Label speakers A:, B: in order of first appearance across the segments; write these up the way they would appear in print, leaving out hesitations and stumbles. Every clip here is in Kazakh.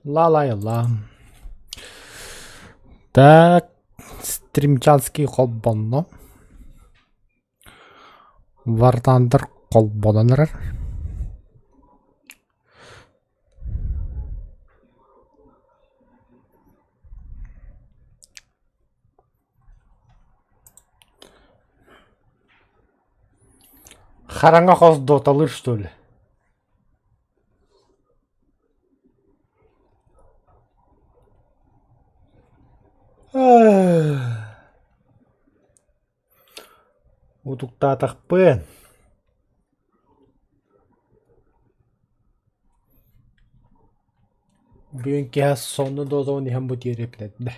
A: Ла-ла-ла. Так, стримчанский холбонно. Вартандыр холбононыр. Харанга хос доталыр, что ли? Утуктатақпын. Бүгін кеғас сонны дозауын ехен бұт ерепіледі.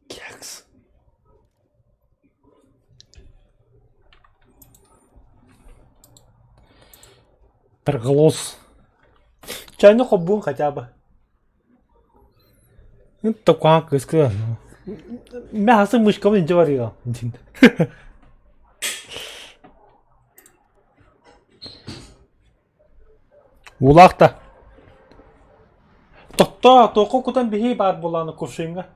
A: Кекс. Приглас. Чайны хоббун хотя бы. Это как сказать. Мясо мышка не говорила. Улақта. Тоқта, тоқу кудан бихи бар боланы куршинга.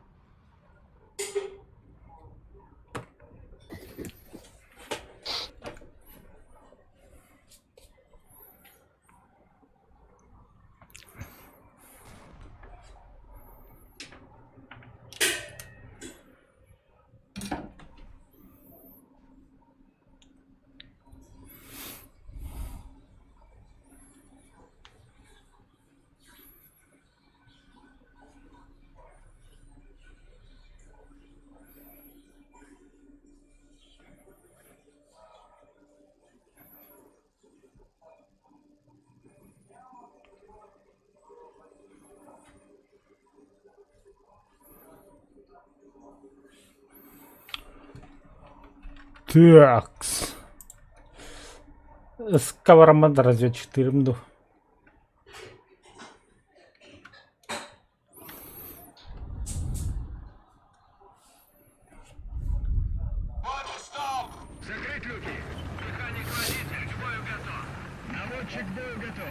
A: Такс. Сковоромада разведчиктерімді.
B: Закрыть люки. Механик-водитель к бою готов. Наводчик к бою готов.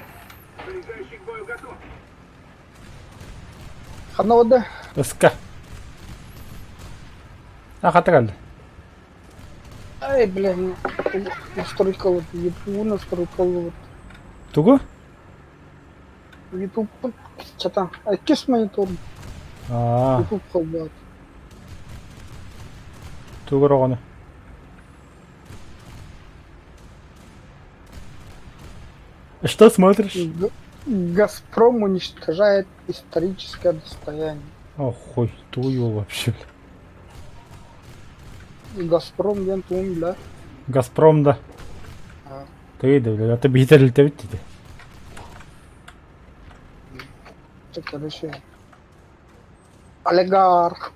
B: Заряжающий к бою готов.
C: Одного.
A: Ска. Қатыралды.
C: Ай, блин, настройка вот, YouTube настройка вот.
A: Тугу?
C: YouTube, что-то, кис монитор, YouTube холбат.
A: Тугу роғаны. Что смотришь?
C: Газпром уничтожает историческое достояние.
A: Охуй, твою вообще.
C: Газпром вентун, бля.
A: Газпром, да. Ты, да, это битер ты ведь.
C: Это, короче, олигарх.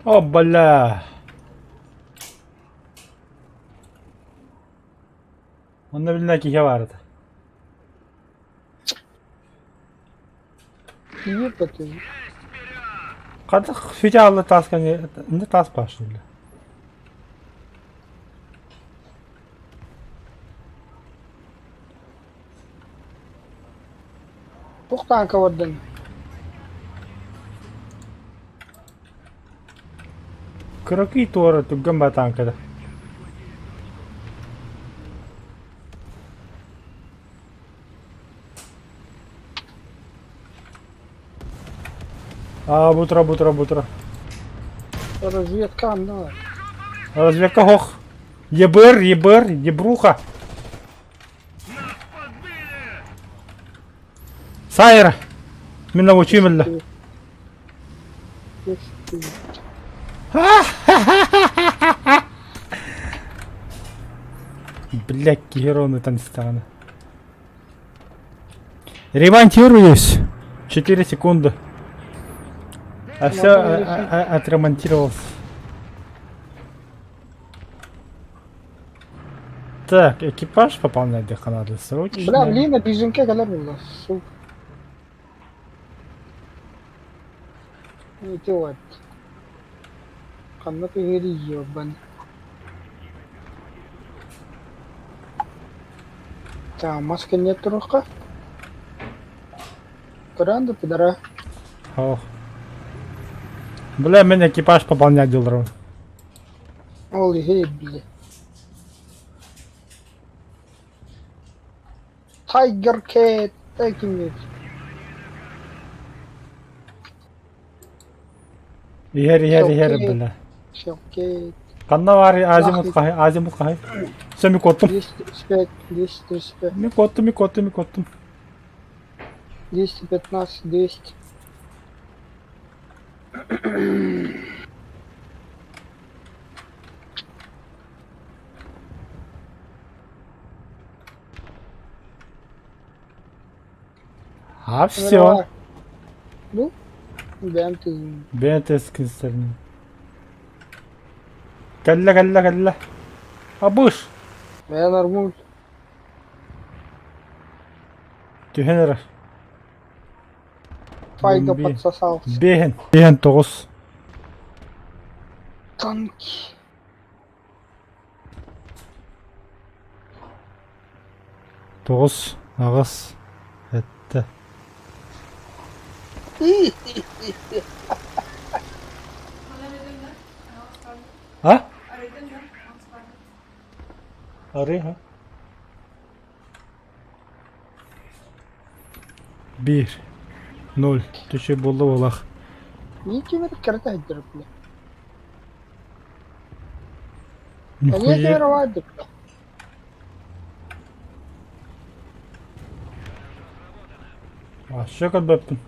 A: О, бля. Он на вильнаке варит.
C: Ебать.
A: Қадық сөйте алды тасқан не тас башын бля.
C: Тоқтан кавардын.
A: Крокий торы түгген ба танкада. Бутра.
C: Разведка, да.
A: Разведка хох. Ебруха. Сайра. Мен научим илля. Блядь, героны там стороны. Ремонтируюсь. 4 секунды. А все отремонтировался. Так, экипаж пополнять надо срочно.
C: Бля, блин, обиженка kadar buldu. Su. İti var. Kanlı pehiri yiyor ben. Так, маски нет рука. Гранды, пидора.
A: Ох. Бля, мен экипаж пополнять делаю.
C: Ол хей, бля. Tiger Cat. Таким.
A: Егер, бля.
C: Шелкет.
A: Каннавари азимут кахай. Все, ми коттум.
C: 235, 235,
A: Ми коттум.
C: 215, 200.
A: А все.
C: Ну, ben kızım.
A: Ben teskin. Galla. Abuş.
C: Ben armut.
A: Tühenir.
C: Fayda
A: Bir.
C: patsasal.
A: Behen 9.
C: Tank.
A: Toğuz. Ağız. Etti. Ha? Arıyor ha. 1 0 Düşü buldu olaq.
C: Niye kimere karata eddirip bile? Niye kimere
A: Nihuyye.
C: vardı bile?
A: Aşağı kadar öptüm.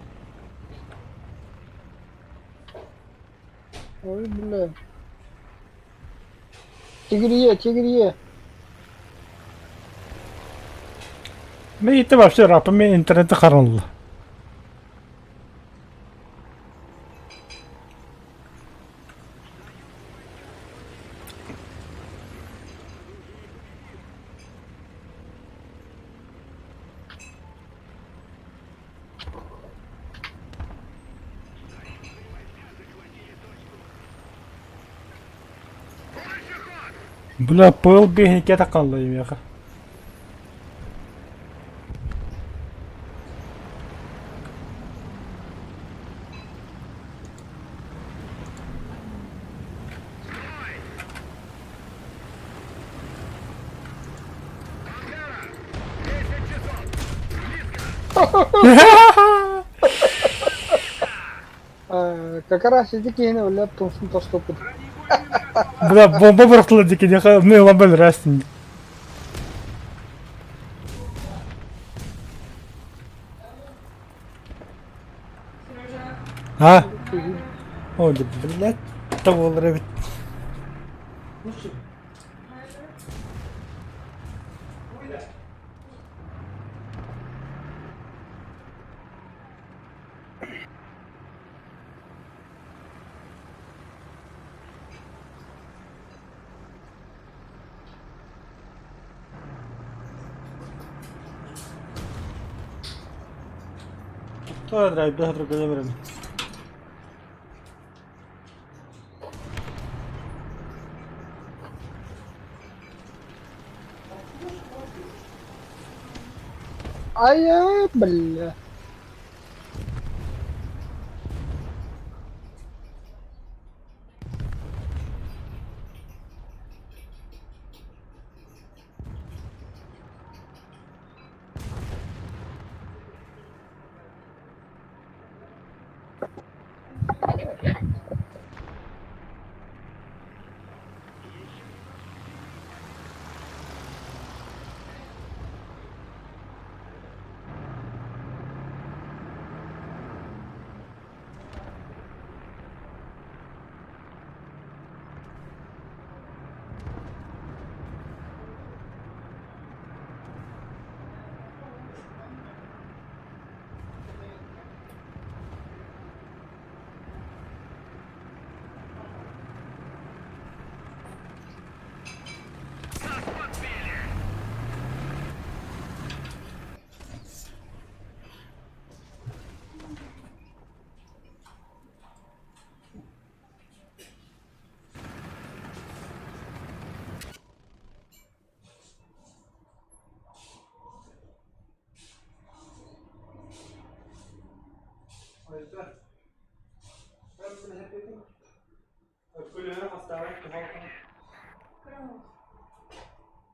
C: Oy bile. Tigriye.
A: Ben gitti başlıyor rapım. Ben interneti karanlı. Бля, пыл бегнике тақалайым яқа.
C: Как раз эти кейны валяют тонсын тостопыд.
A: Бля, бомба бұрықтылы декен яқа. Не ламбел рәстін. Ha? Oldu, блядь. Tam olur evet. Τώρα drive, δεν θα τροκαλέμερε.
C: Ay ya bella.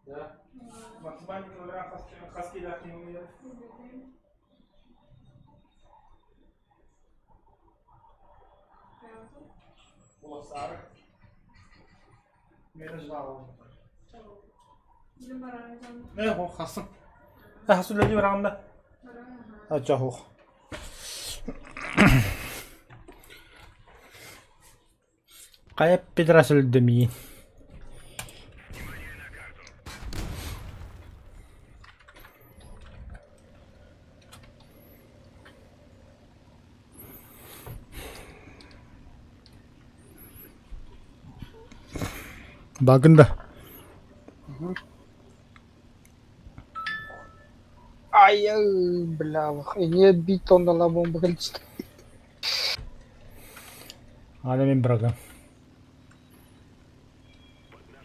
A: Да. Максимальный килограмм хаски да кинули. О, сары. Мені жвало. Не, о, хасан. Хасан леди варанда. А чахо. Кайып педрас өлдемейін. Багында.
C: Ай, бля, не бетонна la bomba количество.
A: Ада мен брага.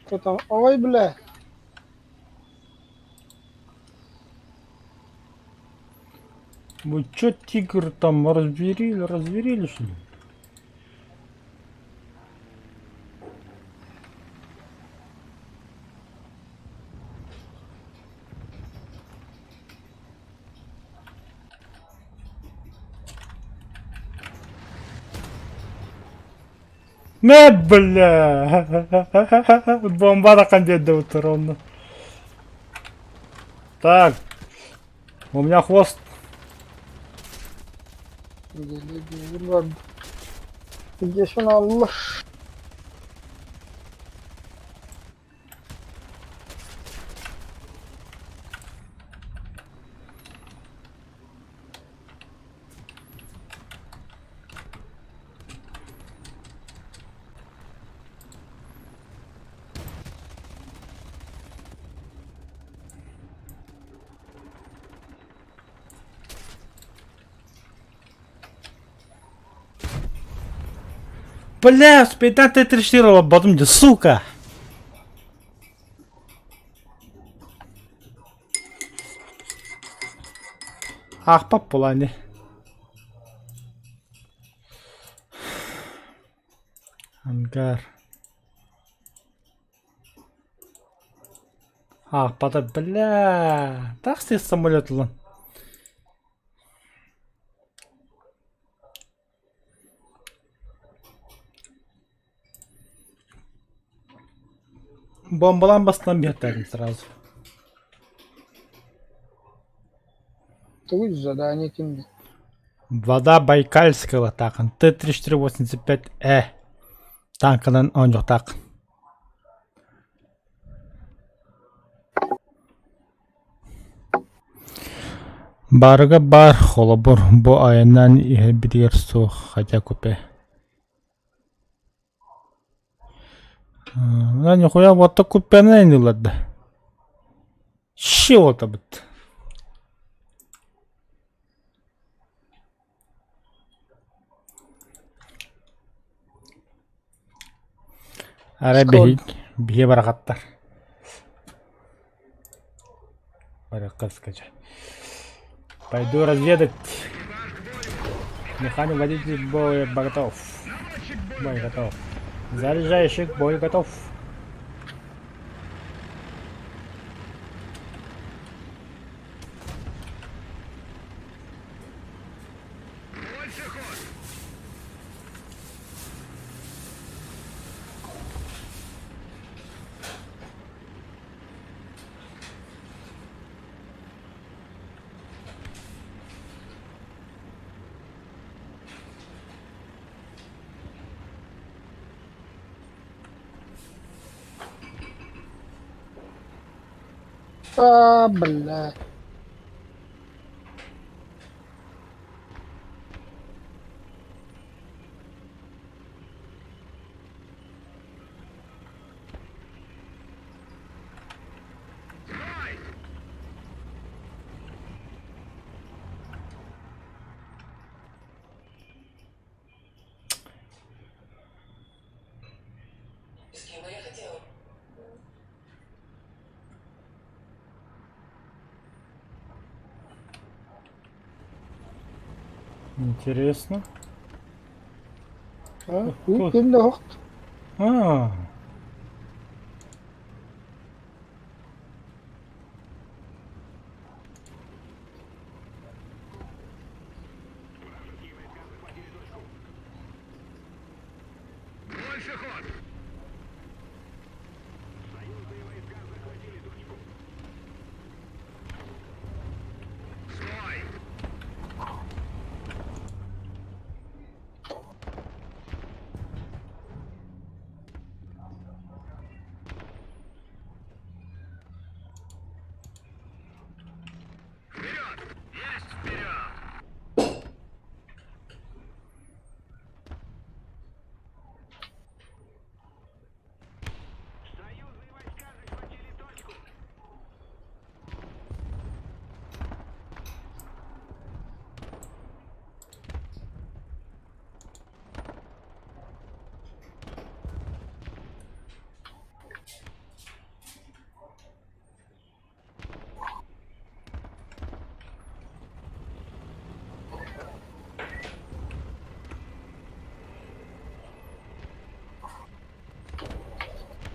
C: Кто там? Ой, бля.
A: Вы чё, тигр там разверили что ли? Не, бля! Бомба на кандидат вот ровно. Так. У меня хвост.
C: Где ж она, Allah?
A: Бля, спейтан ты трешировала, батым де, сука! Ақпап бола не. Ангар. Ақпада, бля. Такси самолет лын. Бомбаланбастан бертадым сразу.
C: Ты задание кинь.
A: Вода Байкальского такын. Т-3485Э. Танкынан он жоқ такын. Барыга бар холобур. Бу айынан битигер су хотя купе. Да нихуя вот так купена не ладно. Чего-то бит. Ара бихи баракаттар. Баракат скачай. Пойду разведать. Механик водитель боя готов. Бой готов. Заряжающих бой готов.
B: Больше ход.
C: А, бля.
D: С кем бы я хотела?
A: Интересно.
C: Ja, goed, in de hoogte.
A: А.
B: Дальше ход! Свой! Вперед! Есть вперед! Союзные войска захватили точку!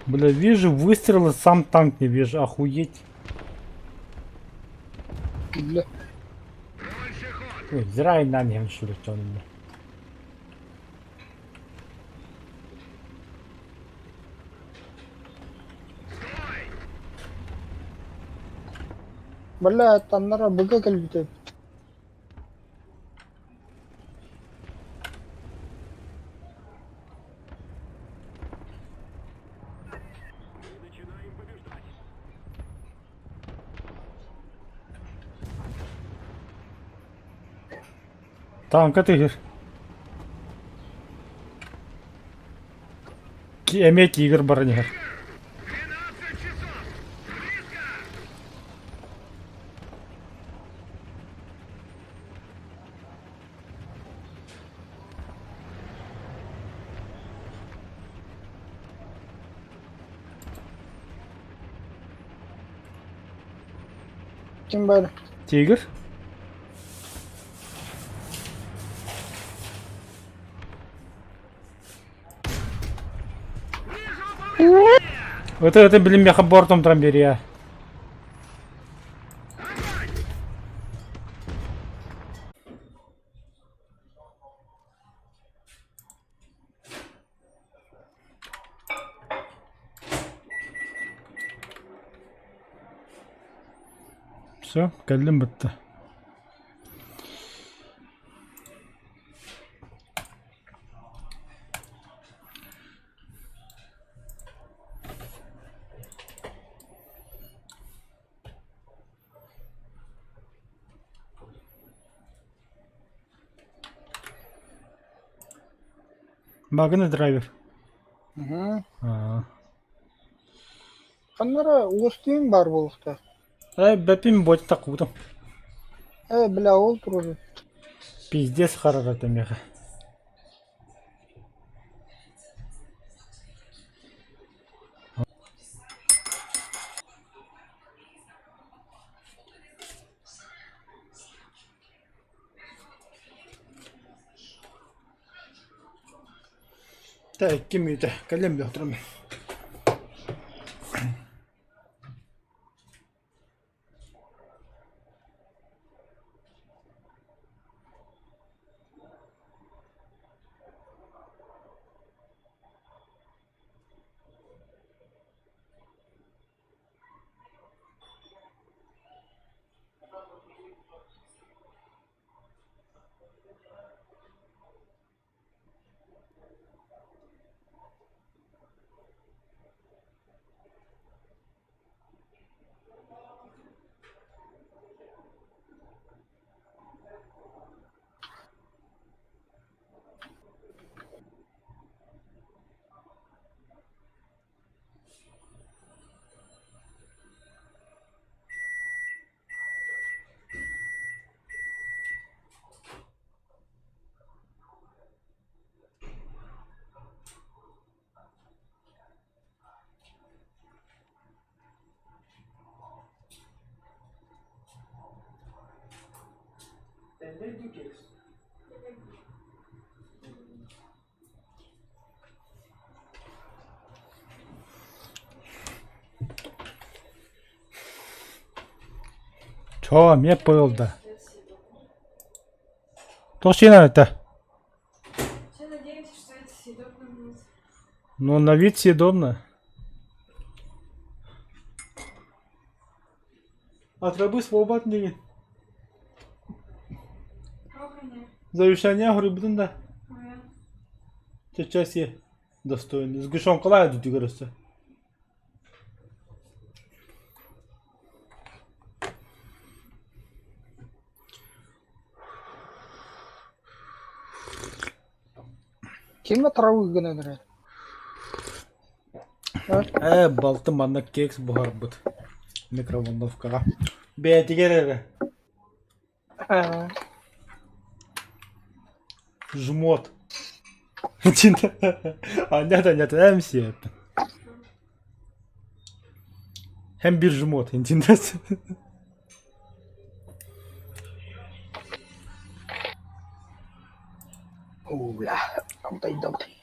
A: Бля, вижу выстрелы, сам танк не вижу, охуеть.
C: Бля.
B: Дальше ход!
A: Ой, зря я на них шуртел, бля.
B: Стой!
C: Бля, таннара быга калбитет.
B: Начинаем побеждать!
A: Танк тигр. Эме тигр баранигер.
B: 12 часов! Близко!
C: Kim бар?
A: Тигр? Это блин, меха бортом трамберия. Все, кәлім бітті. Магны драйвер.
C: Таннара устуин бар болықта.
A: Бәпім ботин тақудым.
C: Бля, ол тұрды.
A: Пиздец қарағаты меха. Так, кем это? Кәлем бе отырмын. Чё, мне было-то? То что надо-то?
D: Все надеемся, что это съедобно будет.
A: Ну, на вид съедобно. Atrabı soğubat değil. Завещание грибдин да. Сейчас я достойный. Сгущенка лая тут играется.
C: Kim travı gönderdi?
A: Балты мана кекс бұғар бұд. Микроволновкаға. Бәйті керері. Жмот. А нет, әмсе. Hem bir jmot, entendeu?
C: Уля, давай.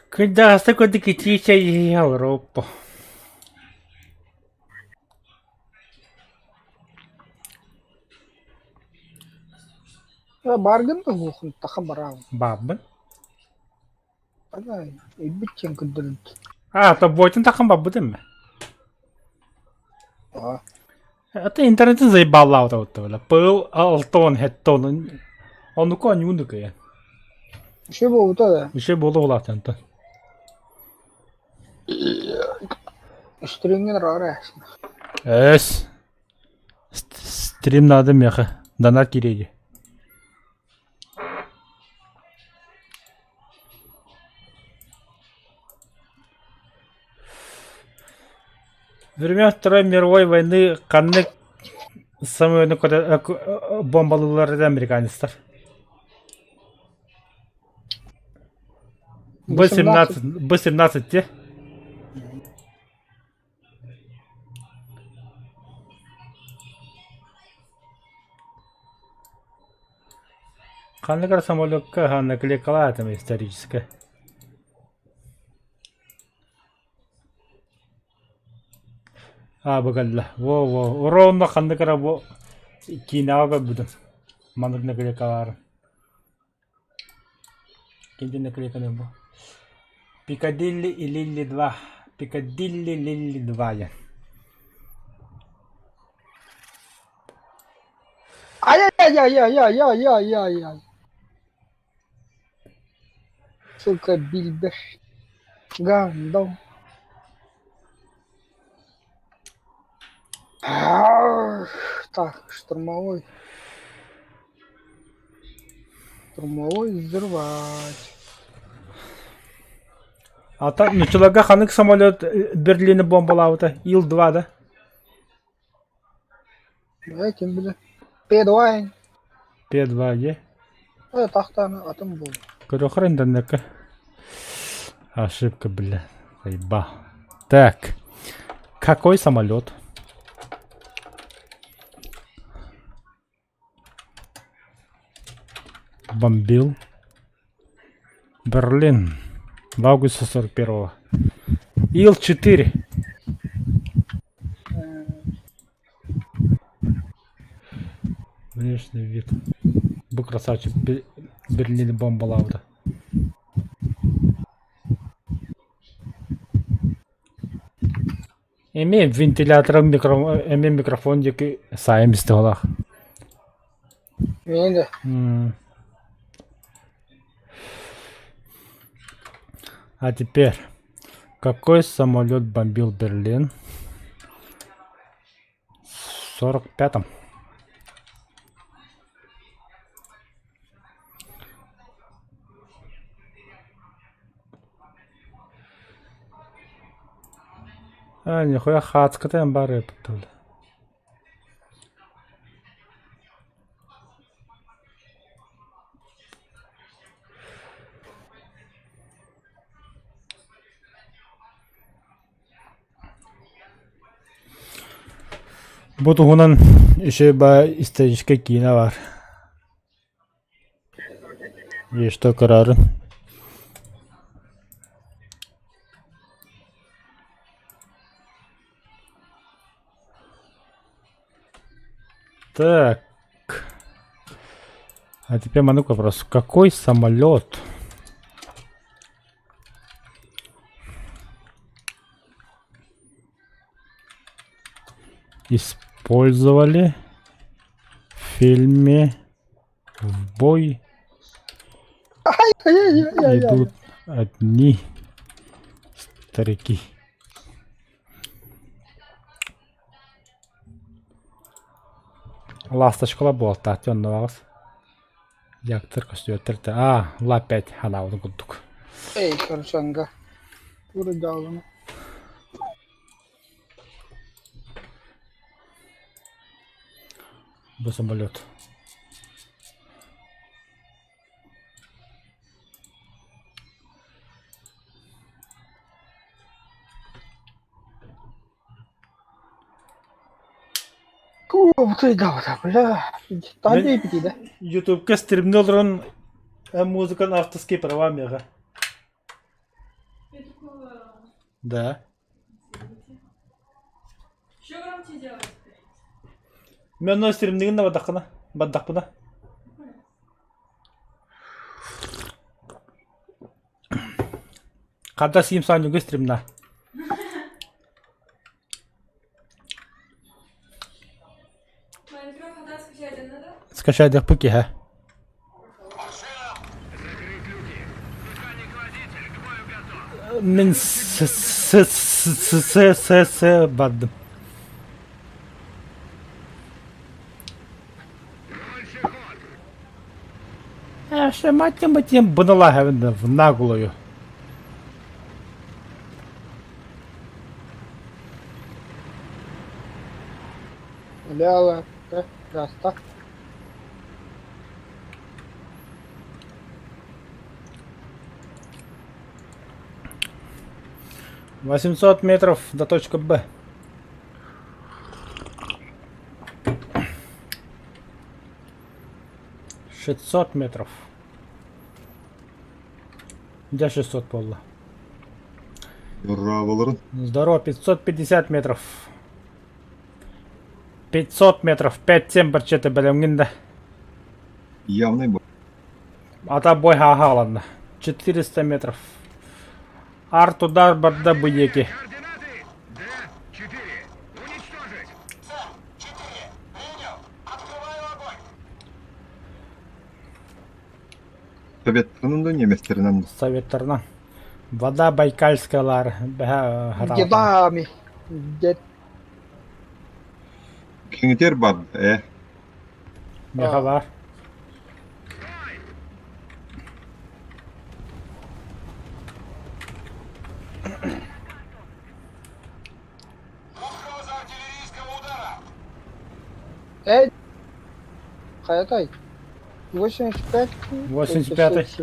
A: Когда такой дикитича Европа.
C: Барган да бухын тахабарав.
A: Бабы.
C: Ага, и битчен кыдырын.
A: А, то ботин таком бабы дым.
C: А,
A: Это интернет заебал ауто. Пыл, алтон, хеттон. Он ну кого не ундукая.
C: şey bu da.
A: Еще было улатан-то.
C: Üstüringen rağırsın.
A: Эс. Стрим надо меха. Донат киреди. Во время Второй мировой войны канны самые бомбалылары американецтер. Б-17 те. Канны самолетка ханна кликала там историческая. А, багалла. Во. Ровно ханны карабо кинага будем. Манук на кликалар. Кинди на кликалар. Пикадилли и Лилли 2. Пикадилли Лилли 2 я.
C: Ай-яй-яй-яй-яй-яй-яй-яй. Сука, бильбеш. Гандон. Так, штурмовой. Штурмовой взрывать.
A: А так, ну человека ханык самолет Берлина бомбалаута. Ил-2, да?
C: Kim bilir. P2.
A: П-2, е.
C: Тахтаны атым был.
A: Корохрен даннека. Ошибка, бля. Заеба. Так. Какой самолет? Бомбил Берлин в августе 41-го. Ил-4. Внешний вид. Был красавчик. Берлин бомбалаута. Имеем вентилятор, имеем микрофончик и сами столах.
C: Neydi?
A: А теперь, какой самолет бомбил Берлин в 45-м? А, нихуя хацката им бары потом. Bu tuğunan işe ba историческая кино var. Есть что карары. Так. А теперь ману вопрос. Какой самолет использовали в фильме «В бой
C: Ай-яй-яй-яй-яй.
A: идут одни старики». Ласточкала болта тённавагыз. Яктыр көстүөттөртө. Ла 5 ханаудун куддук.
C: Эй, корочанга. Вырыдалына.
A: Бу самолет.
C: Вырыдалына, бля. Тады бити, да?
A: YouTube'га стримде олорун музыканы автоски правамега. Да.
D: Что громче делать?
A: Мен но стримдигин да баддакпына. Када сим санюга стримна.
D: Майнкрафт надо скачать, надо?
A: Скачай дпк, ха.
B: Закрыть люки. Механик-водитель, к бою готов.
A: Мен с баддым.
B: Больше ход.
A: Что матем быналага в наглую.
C: Ляла. Раста. —
A: 800 метров до точки Б. — 600 метров. Где 600 полла?
E: Браволорун.
A: Здорово, 550 метров. 500 метров. 5-7 барчеты белемгинда.
E: Явный бой.
A: Ата бой ладно. 400 метров. Арт удар барда буеки.
B: Координаты. Д-4. Уничтожить.
F: С-4. Принял. Открываю огонь.
E: Советтарынан да неместеринен.
A: Советтарынан. Вода Байкальскалар.
C: Дедами. Дед.
E: Кеңитер бар.
A: Мехалар.
F: Угроза артиллерийского удара.
C: Эй. Хаятай. 85.
A: 85.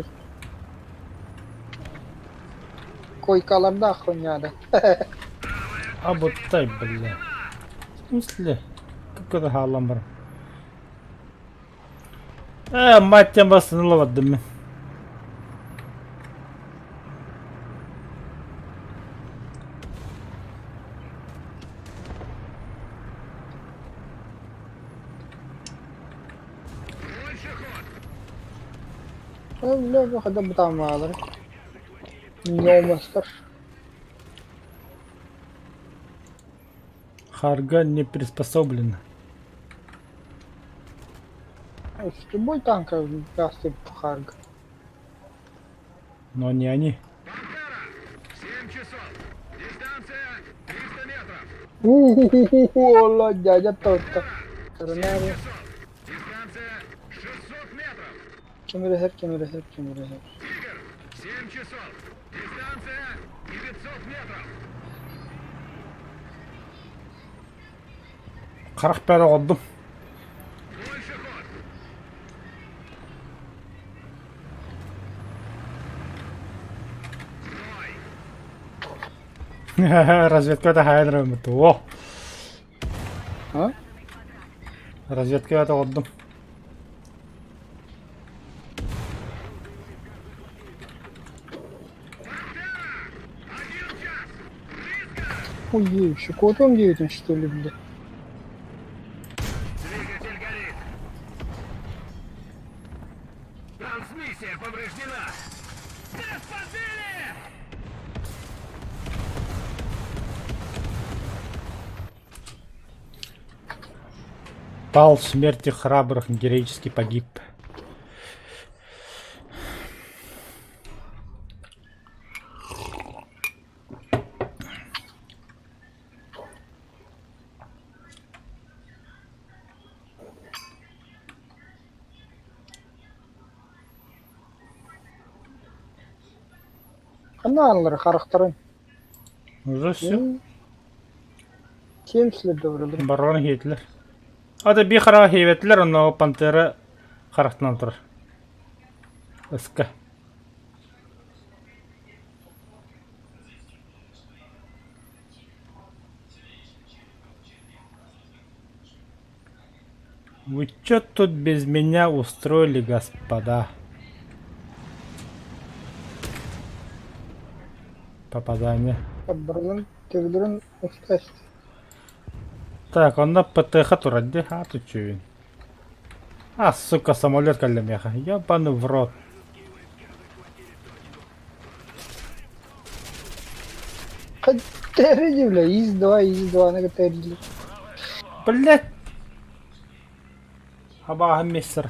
C: Койкаларда охраняда.
A: Абутай, бля. В смысле? Какой-то халамбар. Мать тебя баснула в доме.
B: Больше ход.
C: Бля, выхода бы там мало. Не мастер.
A: Харга не приспособлена.
C: С любой танк даст харг.
A: Но не они.
B: Пантера. 7 часов. Дистанция 300 метров.
C: Ола, дядя торта. Коронавирус.
B: Дистанция 600 метров.
C: Кемерехер.
B: Тигр. 7 часов. Дистанция 900 метров.
A: 40 oldu.
B: Больше ход. Стой.
A: Разведка da hayır О.
C: А?
A: Разведка da oldu.
C: Ой, еще котом 9 что ли, бля.
B: Двигатель горит. Трансмиссия повреждена. Господи!
A: Пал смерти храбрых, героически погиб.
C: Аналары характарын.
A: Уже все.
C: 70 добрый.
A: Барон хейтлер. Ада би хара хейветлер, но пантера характынан тұрар. Ыска. Вы чё тут без меня устроили, господа? Попадание.
C: Абрын, тегдрын, устасть.
A: Так, он на ПТХ туради, а тут чё? А, сука, самолет калямеха. Ёбаный в рот.
C: Катерили, бля, ИС-2 на катерили.
A: Блять! Абага мистер.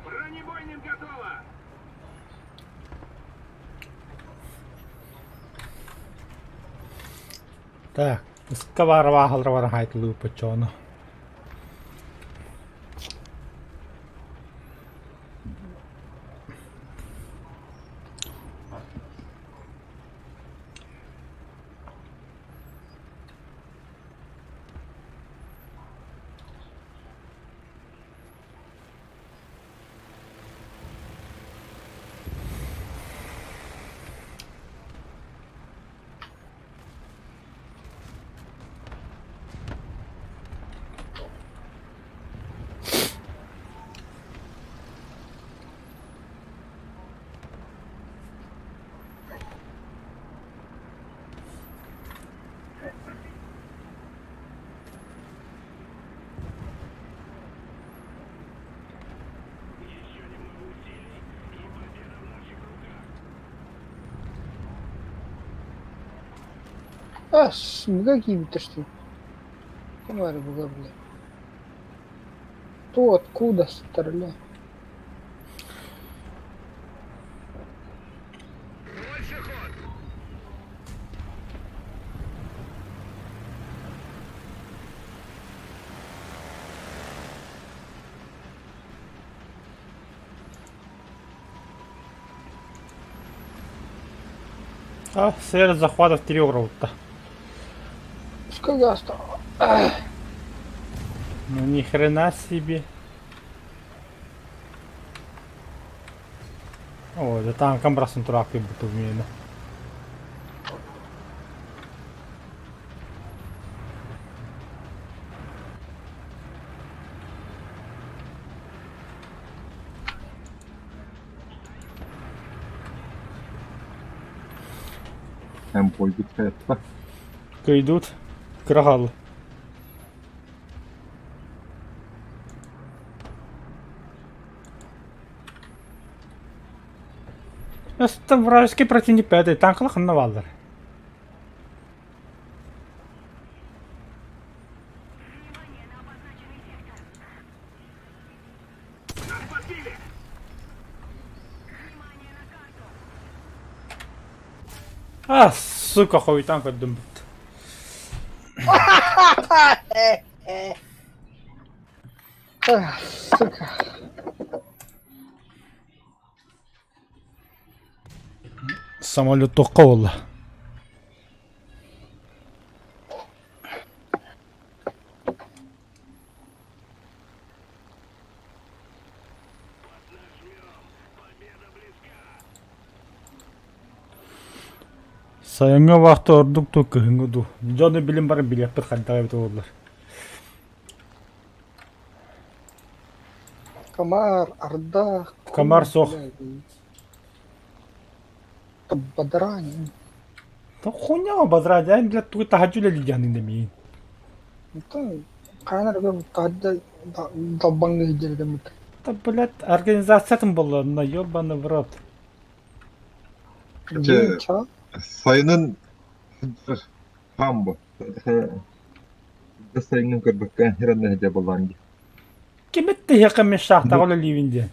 B: Бронебойным готово!
A: Так, скаварва халравара хайт лупа чоно.
C: А, какими-то что? Комары была, бля. То откуда стрелял?
B: Больше ход!
A: А, серия захватов 3 уровня.
C: Сколько осталось?
A: Ну ни хрена себе. О, да там камбрасın турақты бұты мені.
E: Hem koyduk hayatta.
A: Кайдут. Крагал. Это вражеский противник 5-й танкылық навалдар.
B: Нас подбили!
A: А, сука, хуй танк отдым.
C: Сука.
A: Самолет тоққа олды. Сайынга вақты ордук ту кыһыңыду. Жоны билим барын билеппит хальтага бит олар.
C: Комар, Орда.
A: Комар сох.
C: Бодрань.
A: Та хуйня базра дяйм, блядь, туй тахаджу лели джанин демиин.
C: Это канар бем тадда долбанга хиджердем.
A: Та, блядь, организациятын болуна, ёбаный в рот.
C: Динча.
E: Сайынын хамбы. Сайынын көрбөккөн херенне де болан.
A: Киметти хеқа мен шахтага олы ливинде.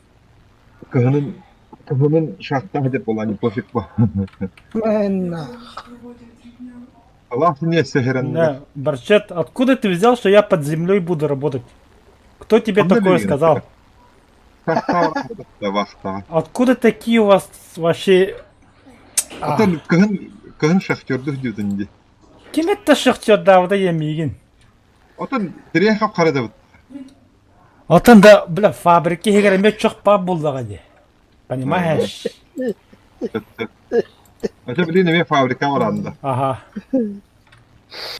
E: Кыһынын шахтаһы деп болан пофиг ба.
C: Менна.
E: Аллах не сехеренне.
A: Не, Барчет, откуда ты взял, что я под землей буду работать? Кто тебе
E: Откуда
A: такое
E: ты
A: сказал?
E: Вахта.
A: Откуда такие у вас вообще...
E: Атын кыһын шахтёрдук дютунди.
A: Киметти шахтер давда емигин.
E: Атын тирен хап карады.
A: Отанда, бля, фабрики хегереме чок пап булдага де. Понимаешь?
E: Это, блин, мне фабрика варанда.
A: Ага,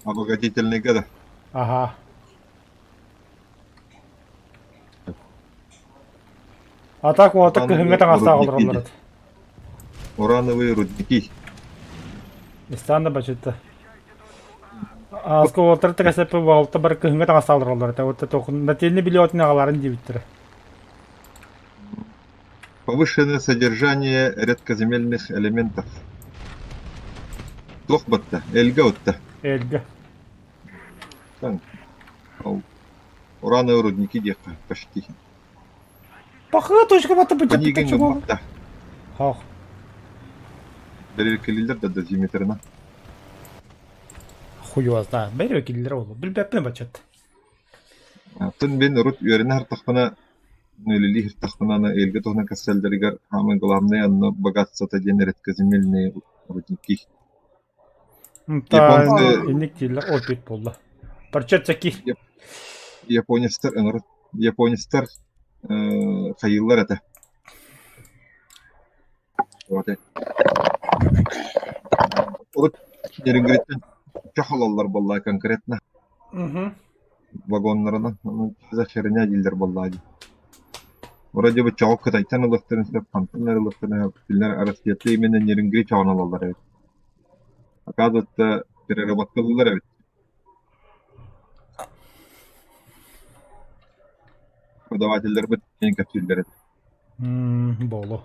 E: Обогатительный года.
A: ага. А так вот, так кыһыңга таң астаа калдыралар.
E: Урановые рудники.
A: Истанда бачытта. Аско отыр тегесепе валта бар кыһыңга таң астаа калдыралар. Та вот токун нательный билетин агаларын дибиттер.
E: Повышенное содержание редкоземельных элементов. Тохбатта, эльгаутта.
A: Эльга.
E: Урановые рудники дека почти.
A: Пахы точка бата бачытта
E: Панигин
A: чего?
E: гамбатта.
A: Хах.
E: Деревкелилер да дозиметрена.
A: Хуйуазда. Бери киллер болду. Билбеппен бачытта.
E: Тын бен рут үйеріне хартақпана нөлілі хартақпана элге тоғна кассалдерігер хамын главный анны богатство-то ден редкоземельные рудники.
A: Та
E: Японцы-
A: инник киллер опит болду. Барчет чаки.
E: Японистар ыңыр японистар хайыллар это. Вот это. Урут нерингреттен чахалалар болла конкретно
A: Угу.
E: вагоннарына за херня дилдер болла. Вроде бы чаук кытайтан ылыктарын сөп пантынар ылыктарын пилер арасиятты именно нерингри чауналалар. Оказывается, переработкалылар evet. Продавательдер бит кең капсулдер.
A: Болу.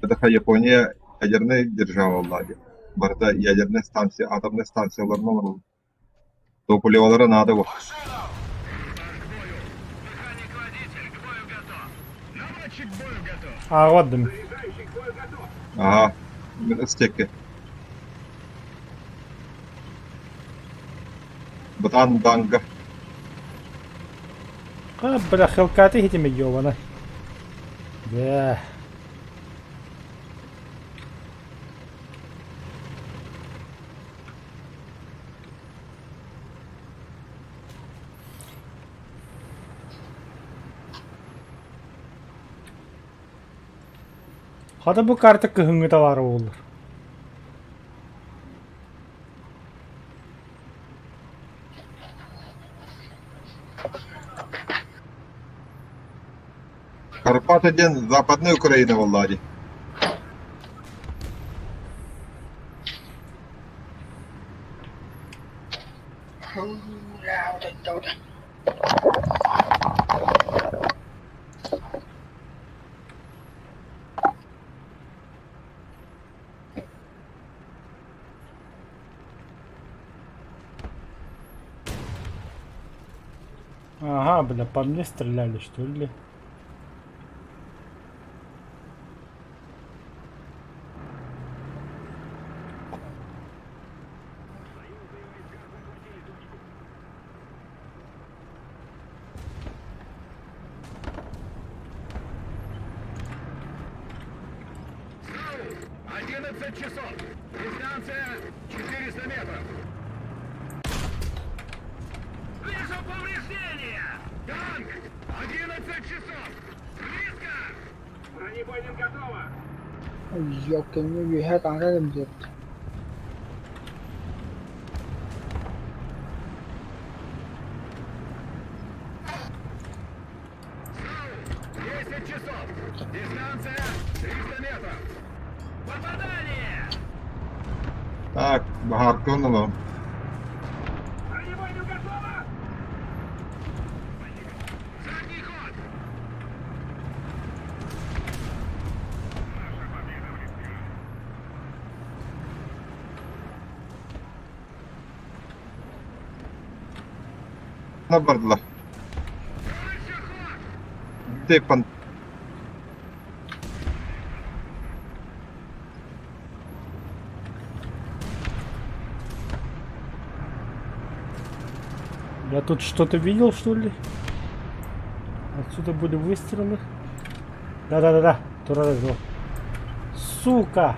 E: Это Япония ядерная держава влади. Барда ядерная станция, атомная станция ларнал. Топливолара надо вот.
B: Механик-водитель к бою готов. Наводчик к бою готов.
A: А вот дым.
E: Ага. Стеки. Батан банга.
A: А, бля, хелкаты этими ёбана. Да. Hadi bu kartı kıhıngı da var olur.
E: Карпаты ден Западная Украина влади.
A: Ага, бля, по мне стреляли, что ли?
B: Сау! 11 часов. Дистанция 400 метров. Вижу повреждения! Танк! 11 часов! Близко! Бронебойным готово!
C: Yok kendini bir her kanka gibi.
B: Десять часов. Дистанция 300 метров. Попадание!
E: Так, багато воно.
B: Бронебойня готова! Задний ход! Наша победа близка.
E: Набардылар.
B: Дальше ход!
E: Депан.
A: Я тут что-то видел, что ли? Отсюда были выстрелы. Да-да-да-да. Тура-да-да. Сука!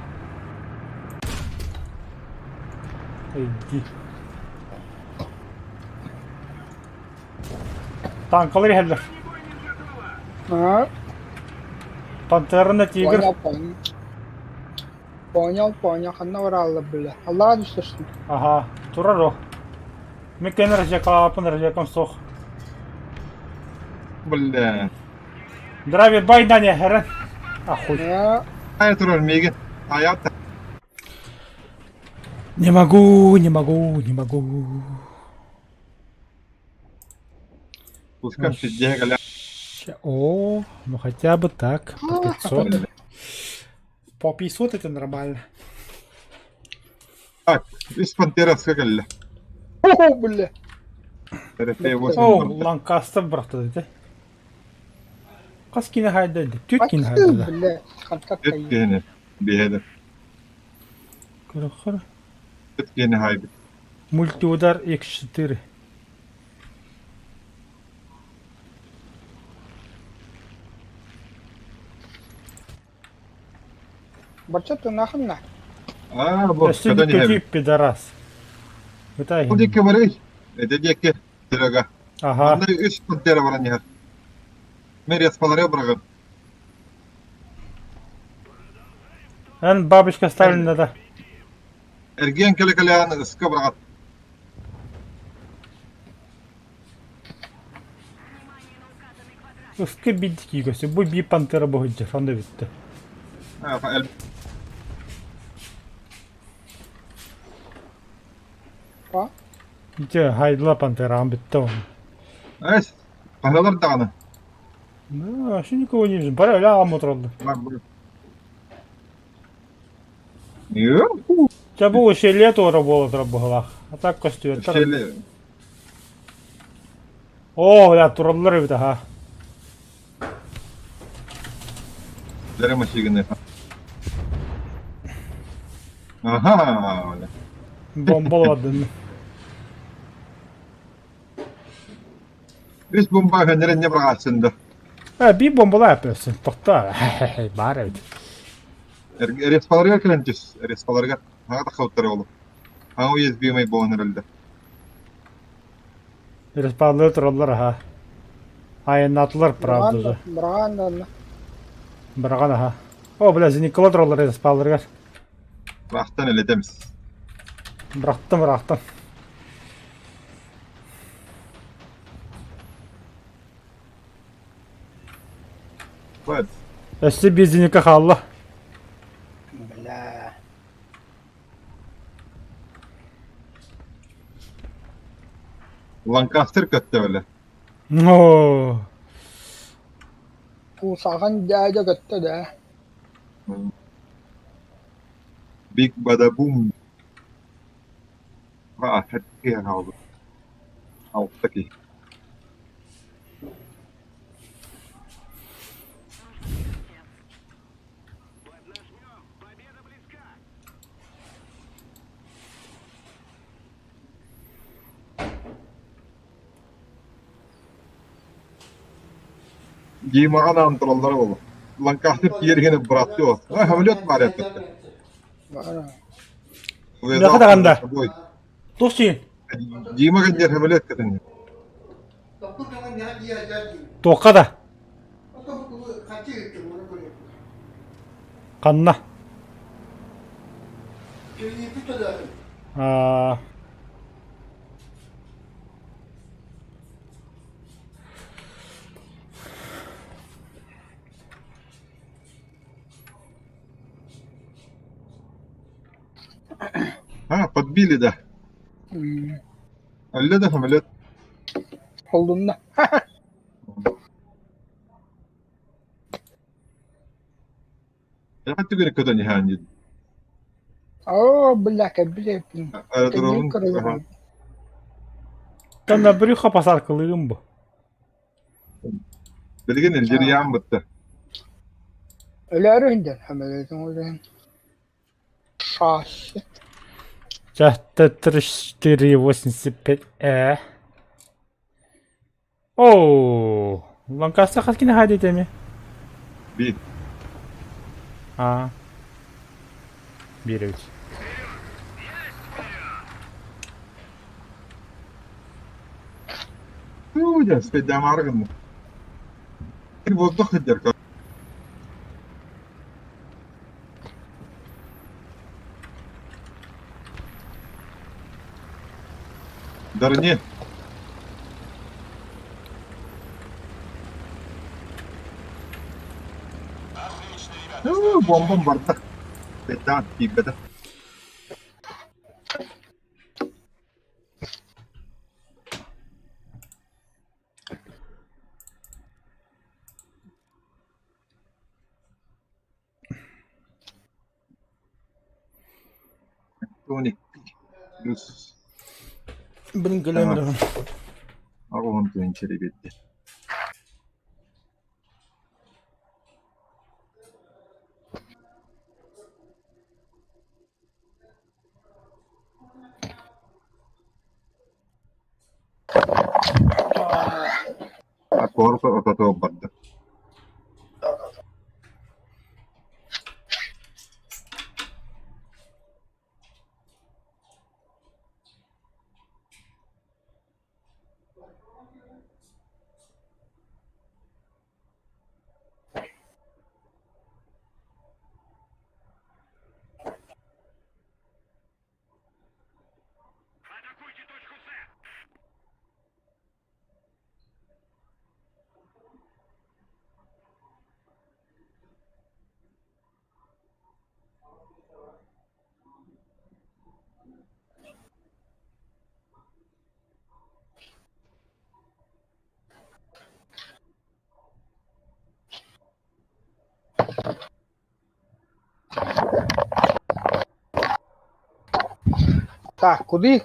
A: Иди. Танкалар geldiler.
C: Ha?
A: Panterna тигр.
C: Понял, ханна var Allah billah. Allah'a düştürsün.
A: Ага. Тураро. Мекен ржакапын ржакам сох.
E: Бля.
A: Здравия, байдане, херен. Ахуй.
C: Ya,
E: Ай, турар меген. Аята.
A: Не могу, не могу, не могу.
E: Пускай сидя галя.
A: О, ну хотя бы так. По 500. По 500 это нормально.
E: Так, из пантера скакали.
C: oh billah.
E: ТРФ-8
A: О,
E: барды.
A: Ланкастер брақты деді. Қас кені хайда деді. Төт кені
C: Bak
A: хайда.
C: billah. Kanka kayı.
E: Ötkeni. Bihede.
A: Қыры.
E: Ötkeni haydi.
A: Мультиудар X4.
C: Бача ты нахрен на.
E: А, вот,
A: Если
E: когда
A: не
E: не
A: пяти,
E: хэви.
A: пидорас.
E: Куди
A: Вытягивай.
E: кеварей? Это деке. Тирага.
A: Ага.
E: Анда 3 пантера бар нехер. Мерес паларе браган.
A: Эн бабочка Сталина да.
E: Эрген келе калян ыска брагат.
A: Үскі бидді күйгөсі. Бұл бей пантера бұғыджы. Сонда бітті.
E: А, фаэл.
C: Ha?
A: Ите хайдыла пантера ан бітті оны.
E: Айс. Пахналар дағаны.
A: Ну, вообще никого не вижу. Бара öyle ağam oturuldu.
E: Yok.
A: Ya bu şeyliğe doğru bu olur bu hılak. Atak koştuyor.
E: Şöyle.
A: Oo ya turullar bir daha.
E: Dere maşigini. Aha. Öyle.
A: Bombaladın.
E: Biz bomba gönderin ne bırakatsın da.
A: Ha bir bombala yapıyorsun. Tokta. Bari evet.
E: Respalarga kirantis. Respalarga. Haga takavtları oğlum. Haga USB bu herhalde.
A: Respawnlı turullar ha. Ayınlatılır pravda da.
C: Branda.
A: Bırakan ha. O bile zinikli turullar respawnlar.
E: Rahtan öyle temiz.
A: Bıraktım.
E: Evet.
A: Ösü bir zinikli kallı.
C: Billah.
E: Lancaster kötü öyle.
A: Oo.
C: Pusakan jaja götte de.
E: Big bada boom. Ha, hadi kaldı. Alttaki. Giymağın antrenörleri oldu. Lancaster yerine bıraktı o. Ha, hamiliyat var ya.
C: Bana.
E: Ne
A: kadar anda? Dostçuyum.
E: Giymağın yer hamiliyat kadın.
G: Doktor kamu nihat dia jadi.
A: Toka da.
G: Atau buku kaci itu mana boleh.
A: Kanna.
G: Черни ты туда.
A: А,
E: Подбили, да. Әллә да самолет.
C: Olduğunda.
E: Я хоть говорю, куда не ганит.
C: О, бляка, блядь.
E: Аэродромын.
A: Тана брюхо посаркалыгым бу.
E: Билген элдер яам бытты.
C: Öläründen hameletin oradan. Şaşı.
A: Часто 3485. Оу. Ланкаста хаскина хадите ми?
E: Bir.
A: А. Берете.
E: Уйда, спейдам аргын. Bir воздух эдер. Дарне.
F: Отлично, ребята.
E: Бомбам барды. Спейдам тибеді. Тоник. Плюс.
A: Блин, галемирам.
E: Ағуын түйінші ребетті. Корпы отатау барды.
B: Атакуйте точку С.
C: Так, куди?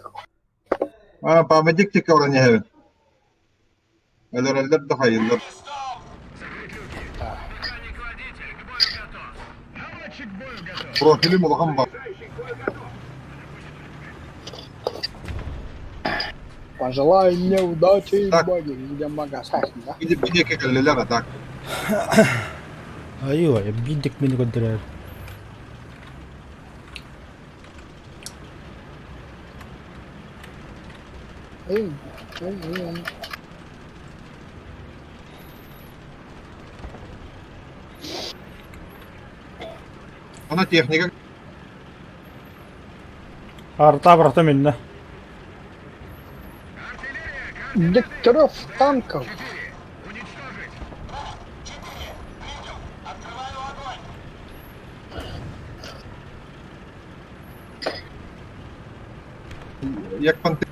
E: Памятник тільки вороні гевен. Әлер да хайыллар.
F: Стоп!
B: Механик-водитель, к бою готов. Наводчик к бою готов.
E: Профилі мұлған бар.
C: Пожелай мне удачи и
E: Так.
C: боги. Идем в магазин, да?
E: Gidip bir iki kelleler atak.
A: Aywa, bidik beni göndərir.
C: Ey, ey.
E: Ona техника.
A: Арта брата минне.
C: Докторов танков.
B: Уничтожить.
F: 4. Принял. Открываю огонь.
E: Як панти.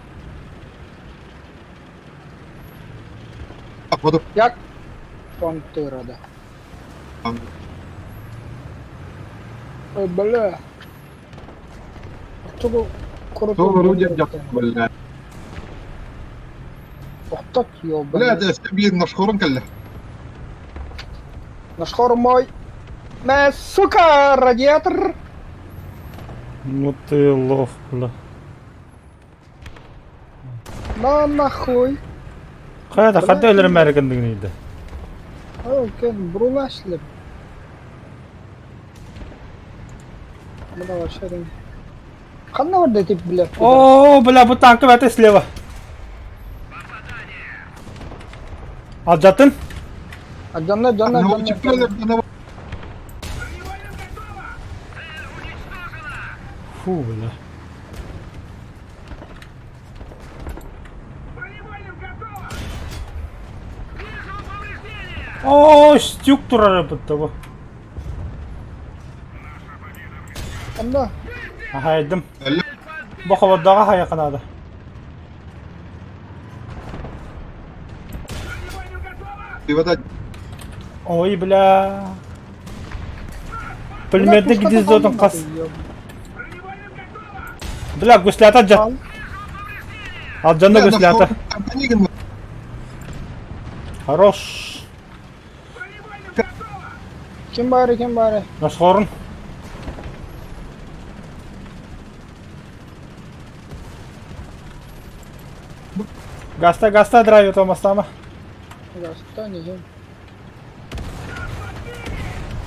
E: Воду.
C: Як пантера, да. Ой, бля. Чего круто?
E: То вроде бля.
C: Охтат,
E: Бля,
C: ёбаный.
E: да bir нашхорун келле.
C: Наш хор мой. Сука, радиатор.
A: Ну ты лох, бля.
C: На нахуй.
A: Кайда хадда өлөр мәргендигин иде.
C: Ой, кен брулашлып. Мына вообще. Қандай орда тип, блядь.
A: О, бля, бу танкы бәте слева. Ал жатын.
C: А жанна.
E: Наводчик келлер.
A: Фу, бля.
B: Бронебойным готово! Вижу повреждения!
A: О, стюк турары быттыбы.
C: Анда.
A: Ахайдым.
E: Әллә
A: Бу хавадағы хая канады.
B: Бронебойным готово!
E: тивада
A: Ой, бля. Пулеметник гнездодон қас.
B: Бронебойным готово!
A: Бля, гуслята жат. Ал жанна гуслята.
E: Антонигин
A: Хорош.
B: Бронебойным готово!
C: Kim bari kim bari?
A: Нашхорын. Гаста драйв Томасама.
C: Гаста не знаю.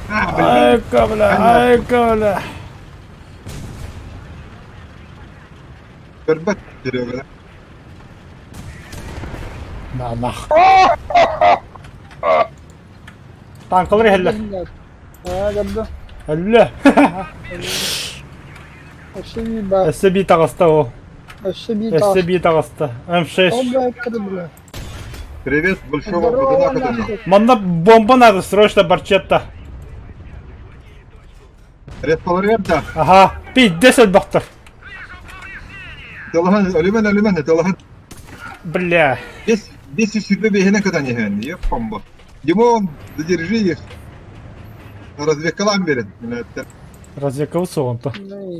A: Айка, бля.
E: Бербет диреу.
A: На нах. Танкалар хелле.
C: Гадда.
A: Хелле.
C: Ашиби ба.
A: SB тагыста о.
C: Ашиби та.
A: SB тагыста. М6.
C: Оба кады бля.
E: Привет, большого
C: Здорово,
E: будуна
C: нахуй.
A: Манда бомба надо срочно барчетта.
E: Ред поларьяда.
A: Ага. 50 бахтар.
E: Талахан ölümen талахан.
A: Бля.
E: Здесь сюда бегина когда не ген. Я помбо. Димон, задержи их. Развлекалам берен.
A: Развлекался он-то.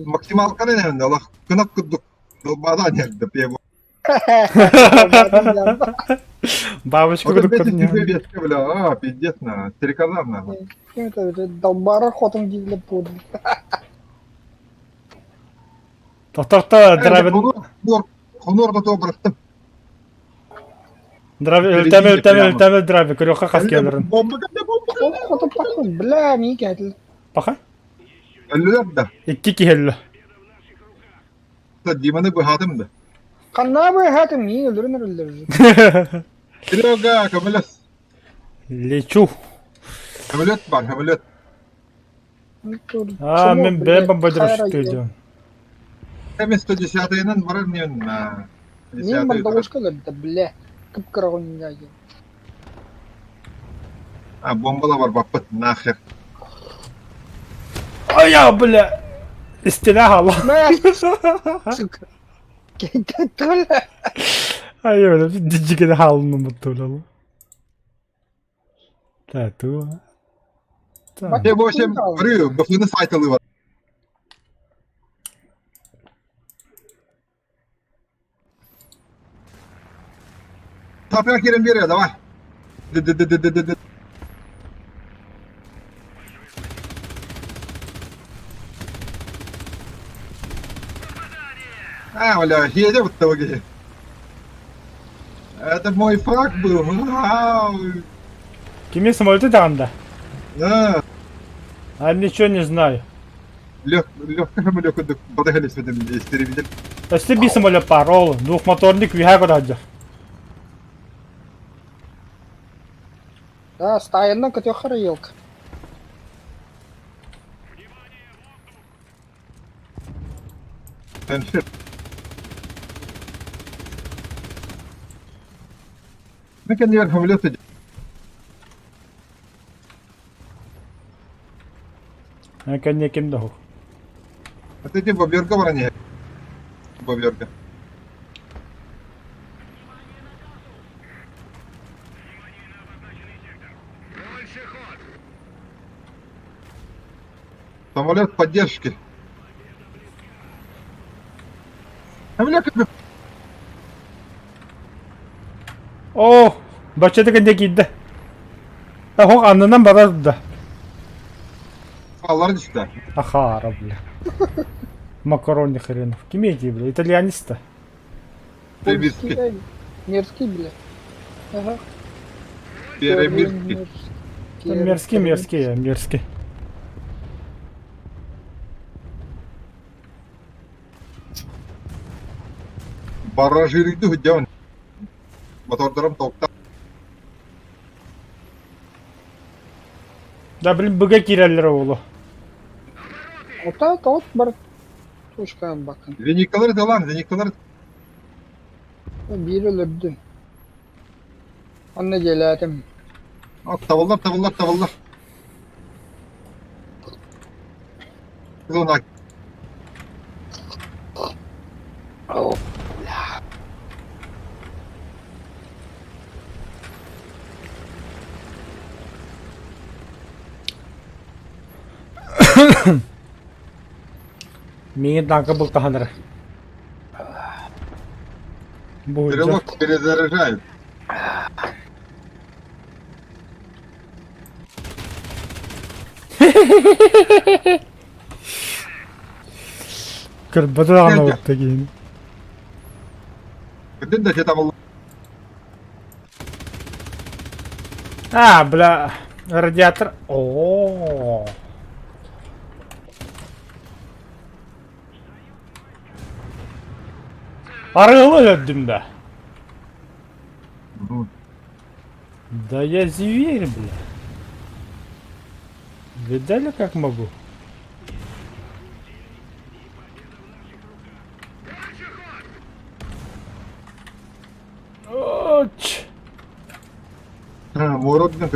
E: Максимал канен, Аллах кынак кыдык. Долбадан yerdi пево.
A: Бабочку
E: Вот
A: кудук
E: эти тебе
A: поднял.
E: ветка, бля, пиздец на. Переказам на.
C: Это долбара хотом гигле под.
A: Тоқтақта драйвен.
E: Хонор да тобраттым.
A: Өлтәмел драйвен. Көріққа қас келерін.
E: Бомба кәді бомба.
C: Хотом пахнет. Бля, не кәтіл.
A: Паха?
E: Ölüler de.
A: Икки кихелі.
E: Диманы быхадым да.
C: Қанна бай хатым не өлдірін.
E: Серега, камелес.
A: Лечу.
E: Камелет бар, камелет.
A: А, мен бәм бомбардировщик өйдем.
E: Hem 110-ның барар мен на.
C: Мен бардағышқалар, бля. Кіп-кірағын не age.
E: А, бомбала бар, баппыт, нахер.
A: Ая, бля. Истина хала.
C: Сука. Кейтен тұғыла.
A: Ай, бля, диджигені халының бұттылы. Тату.
E: Hem o şey arıyor, bıfını saytalı var. Taprak yerin bir yere, давай. Dı. А, бля, едем в итоге. Это мой фраг был. Вау.
A: Кими самолеты тағанда?
E: Да.
A: А ничего не знаю.
E: Легко самолет, подыхались в этом здесь, переведем.
A: Если би самолет бар, ол двухмоторник виха кораджа.
C: Да, стайынна көте қыры елк.
E: Теншер. Ну, конечно, самолеты.
A: Кәне кемді ху.
E: А ты боберка бар не? Боберка.
B: Больше ход!
E: Самолет поддержки. Самолет как бы
A: О, баччаты кәнде кейді. Хоқ анынан барады да.
E: алар düştü.
A: Ахара, бля. Макарони хренов. Кемейте, бля, итальяниста.
E: Перебирский.
C: Мерзкий, бля. Ага.
E: Перебирский.
A: Мерзкий.
E: Баражирийdi hüccan. Motorlarım tokta.
A: Да, блин, бүге киреллер олу.
C: Ота тот бар. Puşkan bakın.
E: Zenikkaları da lan, zenikkaları.
C: Bir öldü. Anne geledim.
E: Tavallar, tavallar, tavallar. Kız ona
C: Oh.
A: Мені танка был таханыр. Будет.
E: стрелок перезаряжает.
A: Кырбатырағана
E: Nerede?
A: отта кейін.
E: Кырдын да же tavallar.
A: А, бля, радиатор. О. Арылы öldüm de. Да я зверь, бля. Видали, как могу? Оч.
E: Мородный.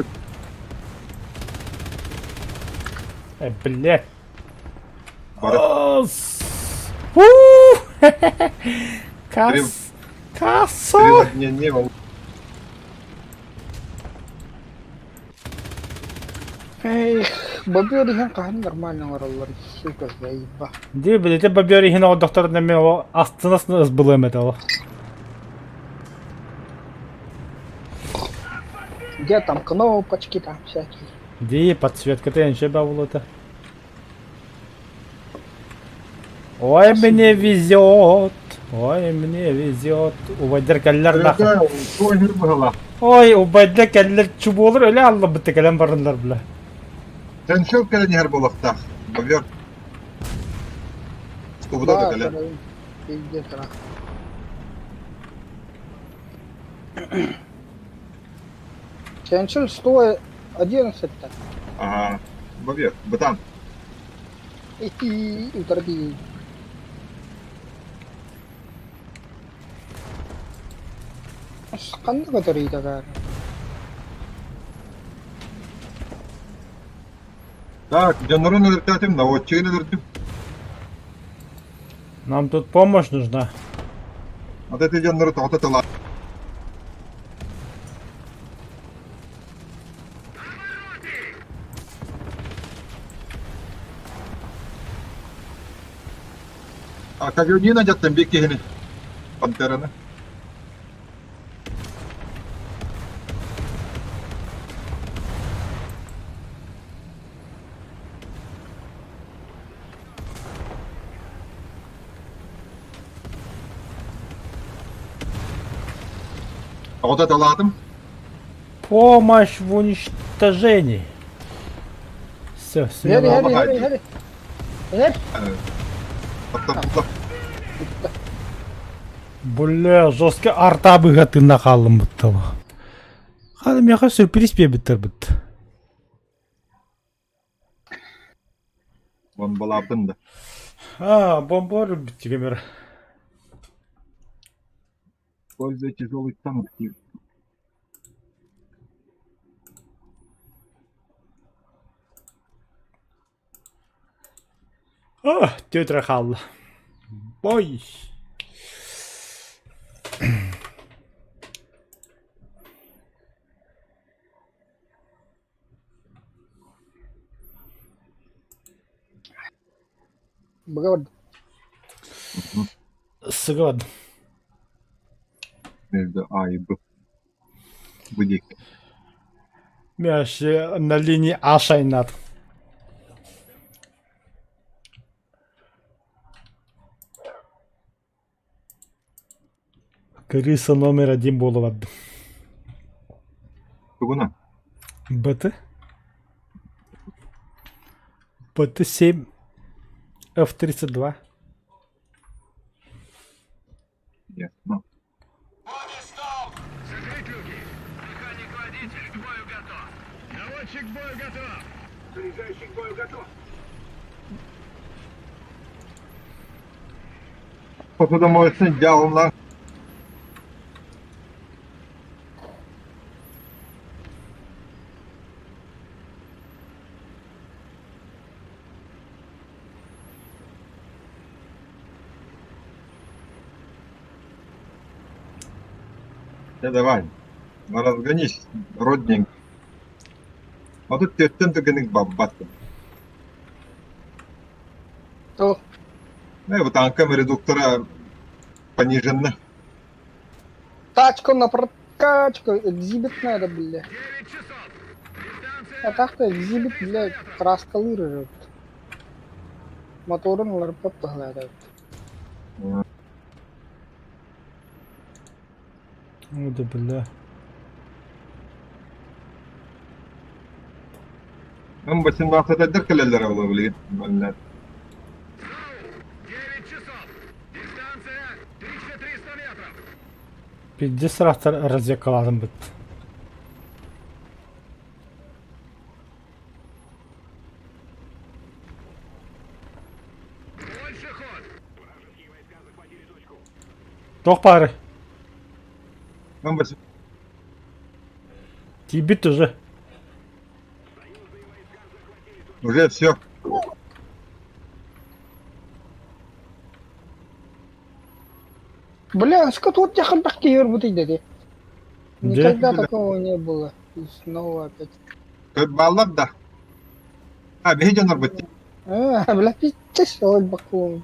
A: Блядь.
E: Барат.
A: Ос. У. Кассо.
E: Не,
C: Эй, бобер ihan kahın нормально oralar. Сука, заеба.
A: Ди, блядь, бобер ихин о доктор на меня астынасын ызбылым это о.
C: Где там кнопочки там всякие.
A: Ди, подсветка ты ничего бавлота. Ой, мне везет. Ой, мне везет. Увайдер кәлләр нахы.
E: Oyunur bu hala.
A: Ой, увайдер кәлләр чуб olur öyle Allah bitti кәләм барындар бля.
E: Sen çok kere her bolakta. Bakıyor. Stubada da kale.
C: Пиздец, нахуй. Cancel 111-то.
E: Ага. Bakıyor. Batan.
C: И утроби. Қандай көтерейді бәрі?
E: Так, жанры надыртатым, наводчыгы надыртым.
A: Нам тут помощь нужна.
E: Вот эти жанры тоғыта тала. А как не найдет там беги пантераны? А вот это ладом?
A: Помощь в уничтожении. Все,
C: Hadi
A: все.
C: hadi hadi hadi. Hadi.
E: Atla.
A: Бля, жестко арта бігати нахалым бұттығы. Қады меға сюрприз бе біттір бітті.
E: Bombalabdın da.
A: А, бомбар бітті кемер.
E: Пользуя тяжелый танк.
A: О, тетра халла. Ой.
C: Бгод.
A: Сгод.
E: Между А и Б. Будик.
A: Мяш на линии А шайнат. Крыса номер 1 болывады.
E: Тугуна.
A: БТ? БТ-7 F-32.
E: Ясно.
F: Бобби стал!
B: Закрыть люки. Механик-водитель к бою готов. Наводчик к бою готов. Заряжающий к бою готов.
E: посудомоечный жалына. Давай, разгонись, родненький. А тут тем-то гонек баббаттым.
C: То,
E: Вот танками редуктора пониженно.
C: тачку на прокачку, экзибит надо, бля.
B: 9 часов.
C: А так-то экзибит, блядь, краскалы режет. Моторын ларпап погладают.
A: Ну да бля.
E: М-18 отдеркалялар авлы, блин.
B: 9 часов. Дистанция 1300 метров.
A: 50 раз разъекаладым бит.
B: Больше ход.
A: Тох пары.
E: М-18
A: Тибит уже.
E: уже все.
C: Бля, скот вот я бахки ербутый дяди.
A: Где?
C: Никогда
E: Бля.
C: такого не было. И снова опять.
E: Баллар да. А, бегите на работе.
C: Бля, пиздец, ой, бакуем.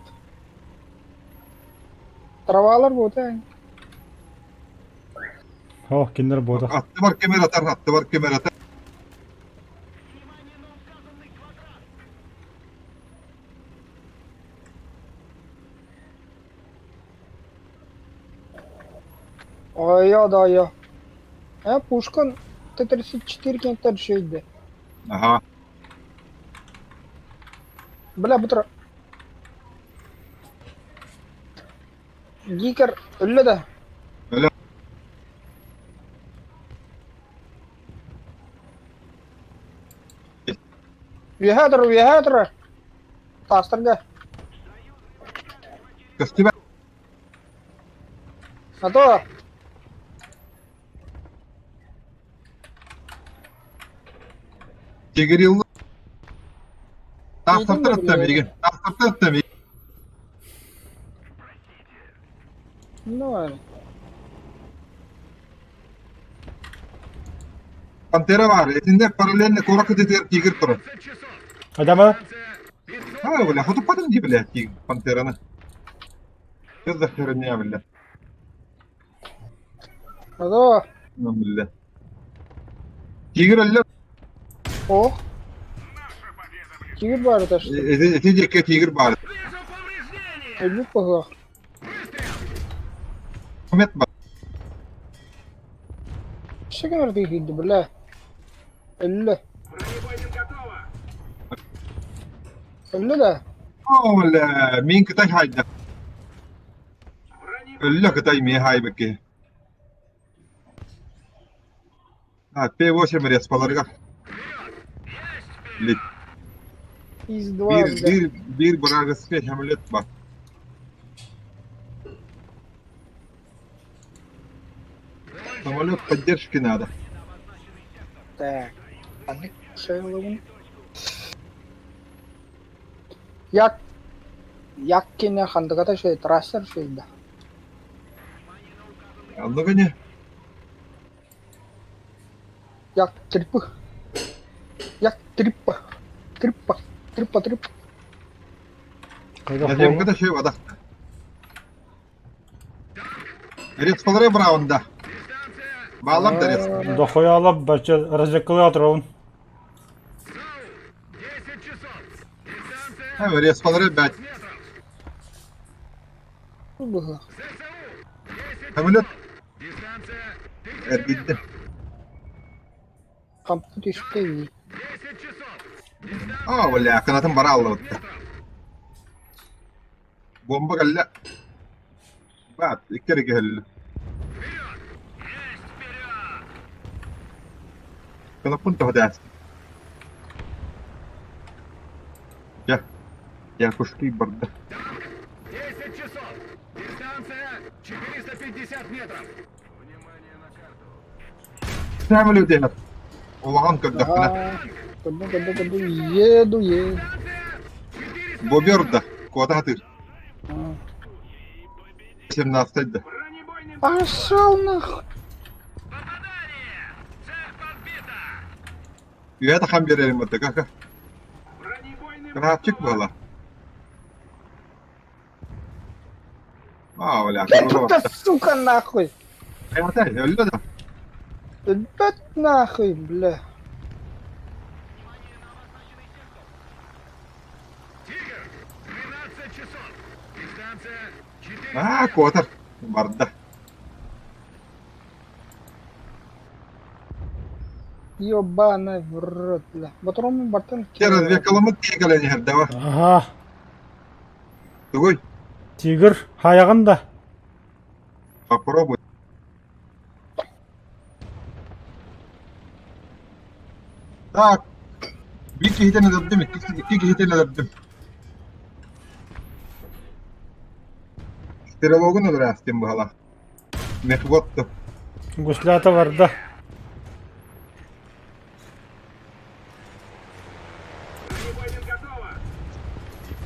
C: Травалар вот,
A: О, киндер бода.
E: Attı var kemer atar, attı var kemer atar.
C: Ой, я, да, я. Пушка Т-34 кенттер şeydi.
E: Aha.
C: Бля, бутра. Гикер, ölü de.
E: Öyle.
C: Вегатор. Тастырга.
E: Kıstı
C: А то.
E: Tigir yıllı.
C: Yedim de
E: Tastırtır
C: bile
E: tabii.
C: ya.
E: Tastırtır tabii.
C: Ну,
E: Pantera var. Etinde paralelini korak ediyor tigir turu.
B: 20 часов.
A: Adamı.
E: Ha öyle. Hutu padın diye bile tigir panteranı. Kız da hırın ya bile.
C: а то.
E: Bile. Tigir öyle.
C: О. Тигр бар это что?
E: Eti cekke tigir bari.
B: Вижу повреждения.
C: Ölü погла.
E: Hükümet bak.
C: Что говорит их, бля? Ölü. Ölü de.
E: Öyle. Min kıtay hayda. Öyle kıtay mi hay beki. Ha, P8 respaları Lit.
C: Из-2,
E: Bir,
C: бля.
E: bir bırakısı hamilet bak. Самолет поддержки надо.
C: Так. Шейловын. Як кине хандыгата şey, трассер şeydi.
E: Anladın mı?
C: Як трипы. Як трипа. Трипа.
A: Kayda
E: Затем
A: kolu.
E: когда şey var da. Respaları bravında. Bağlam da respaları.
A: Дохуя алып, бача разъекалатыр он.
B: 10 часов. Дистанция
E: Ha, respaları bet.
B: метров.
C: Было.
B: ССУ 10.
E: Самолет
B: Дистанция
E: ergildi.
C: Компьютер шпей.
B: 10 часов.
E: Aa valla kanatın bara aldı. Bomba galla. Bat, ikkere gel. Kanapın tahdas. Ya. Ya kuşki barda.
B: 10 часов. 450 метров.
E: Сәмілі деймет. Олаған көддіқпіне.
C: Куду, еду.
E: Боберді. Кода атыр.
C: А.
E: 17-ді.
C: Пошел нахуй.
B: Попадание! Цель подбита!
E: Үйәді қан берерім өтті, кака.
B: Бронебойный
E: Крапчик бала. Бля, куда
C: Да
E: бақты.
C: сука нахуй.
E: Қаятай, өлді да.
C: Ребят нахуй, бля.
B: «Тигр» 12 часов. Дистанция 4.
E: Котыр. Барды.
C: Ёбаный в рот, бля. Вот Рома Бартон.
E: Те развекалымы тегілі жерді ва.
A: Ага.
E: Түгой.
A: Тигр аяғында.
E: Попробуй. Так. Bir kişiden öldüm, iki kişiden öldüm. Стереологын olur әстен бұғала. Мехвотты.
A: Гуслята барды.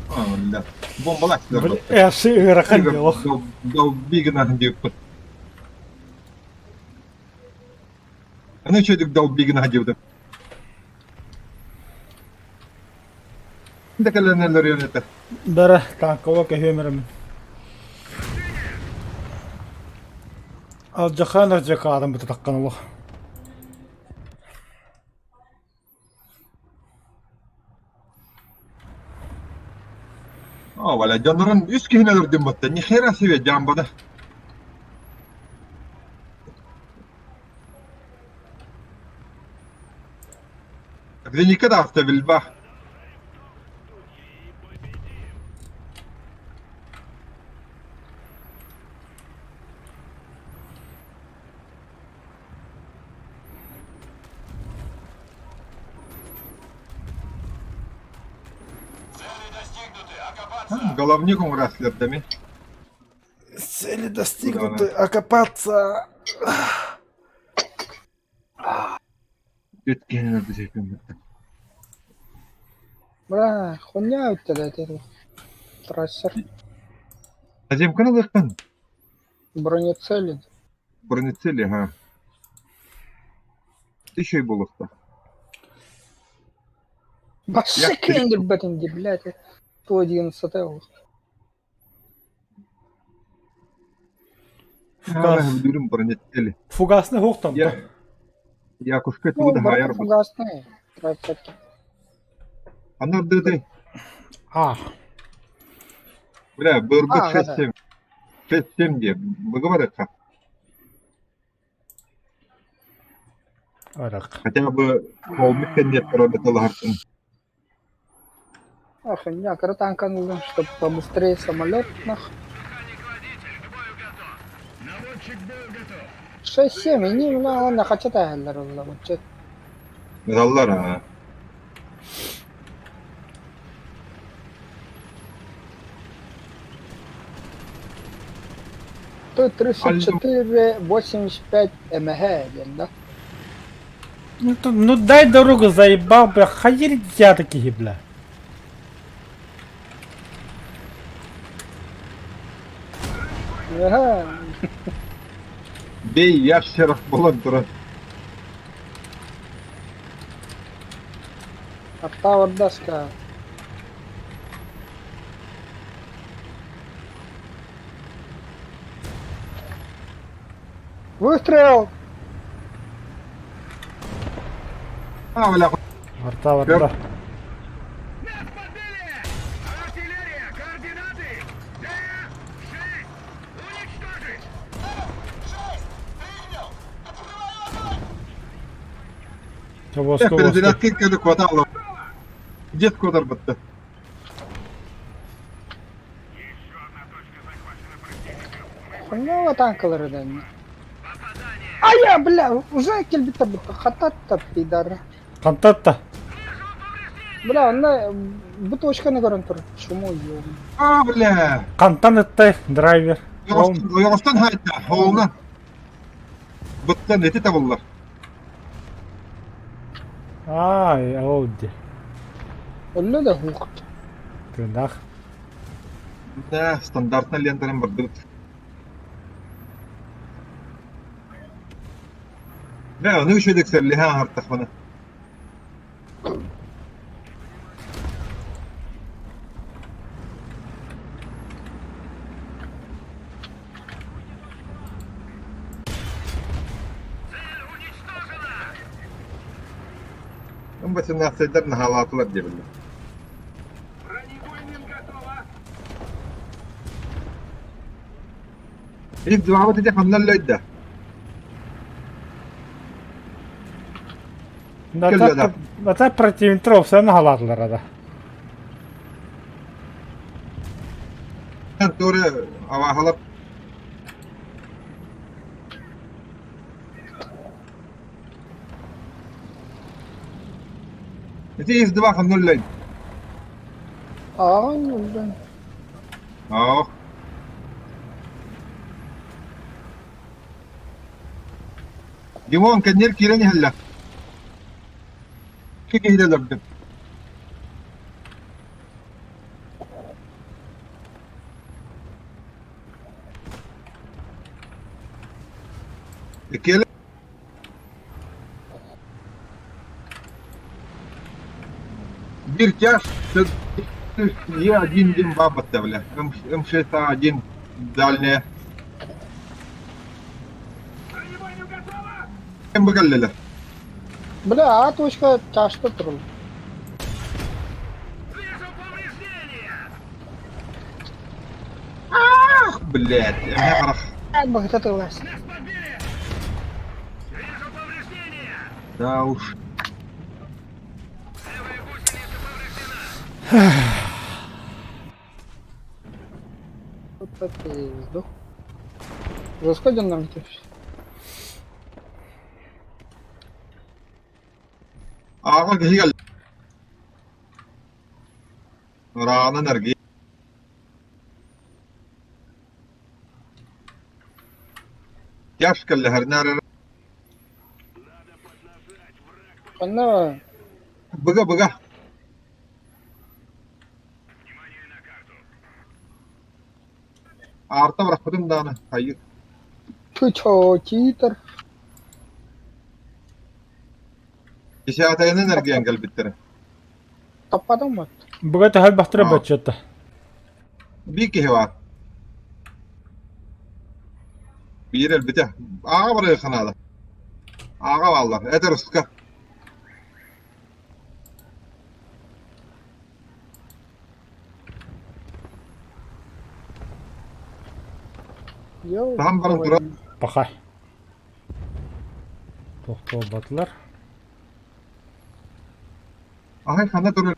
E: Бля. Бомбалак
A: Бля, әші ұрақан жоқ.
E: Долбигін ағын деп бұд. Аны чөдік долбигін ағын деп бұд. Дәкәлерінелер өйнеті.
A: Бәрі танкова көйемірімін. Ал жақаныр жақа адам бұты таққан олық.
E: Валя, жанырын үс күйіне өрдім бұтты. Не хера себе жамбады. Клиника да автовильба.
F: Цели достигнуты. Окопаться.
E: Головником раслердами.
A: Цели достигнуты, окопаться.
E: Өткенін өрді жекпен бұтты.
C: Бля, хуйня это трассер.
E: Аземканы лыққан?
C: Бронецелен.
E: Бронецели, га. Еще и болықты.
C: Баши кендер бәтінде, блядь. 111 олық.
E: Дүрім бронецели.
A: Фугасны хоқтан.
E: Я кушка
C: Ну,
E: туды хайыр бұд.
C: фугасный. Трафик.
E: Анар деді.
A: А,
E: Бля, бір
C: А,
E: бұд 6-7. 6-7 де. Бұғы бар әтқа.
A: арақ.
E: Хотя бы холмик кәнет тұрады артын.
C: Хуйня, крутанкан нужен, чтобы побыстрее самолет, нахуй.
B: Механик-водитель к бою готов. Наводчик к бою готов.
C: 6-7, и не, ладно, хотя тайлер, вот что.
E: Медаллар, ага.
C: Тут 34, 85 МГ, да?
A: Ну дай дорогу, заебал, бля, хаерить я такие, бля.
C: Ага,
E: Бей ящеров болан тұрады.
C: оттава доска. Выстрел!
E: Бля,
A: Арта варда.
B: Нас подбили! Артиллерия! Координаты! Д-6! Уничтожить!
F: 6. Принял. Открывай огонь.
A: Воска, воска.
E: перезарядки кәді квада алып. Дед квадар бұтты.
C: Хуйня танкалары да не. А я, бля, уже кельбита хататта пидор.
A: Кантатта.
C: Бля, она бутылочка на горон тур. Чему ё?
E: Бля.
A: Кантан еттай, драйвер.
E: Ояғыстан хайта, оғылна. Бұттан еті табылар.
A: Ай, ауди.
C: Ölü de hukuk.
A: Тынах.
E: Да, стандартна лентарым бардыгыт. Да, onu üşedik serli ha hartak bana. Ama sen nasıldır ne halatlar diye bildim.
B: Бронебойным готово.
E: İlk cevabı dedi hamlarlaydı. Келді да.
A: Бата противентров sen halatlar ada.
E: Sen doğru avahalar. İti ilk cevabı hamlarlaydı.
C: Ağın öldü.
E: Oh. Dimon kenyer kireni halla. Kiki hidalardı. Kele bir час я один дим бабата, бля. М6 один дальняя.
B: Бронебойным готово.
E: Кем бакаллела?
C: Бля, а точка taşta durul.
B: Вижу повреждения.
E: Блядь, я харах.
C: Gel bak tatılmaz.
B: Нас подбили. Вижу повреждения.
E: Да уж.
B: Левая гусеница повреждена.
C: Вот это пизду. Расходим нам здесь.
E: Ağa kişi geldi. Rağına nergi. Yaş geldi her nere.
C: Ana
E: Bıga bıga. Arta bırakmadım da ana. Hayır.
C: tüço çiğdir.
E: Kişi atayın enerji engel bittere.
C: Kapadım bak.
A: Бugatti hal bahtıra
E: Aa.
A: bachata.
E: Bir kişi var. Bir el bite. Ağa buraya kanada. Ağa vallar. Eder uska.
C: Yo.
E: Tamam, bana dura.
A: Пахай. Тоқтау батылар.
E: Ahay kana durur.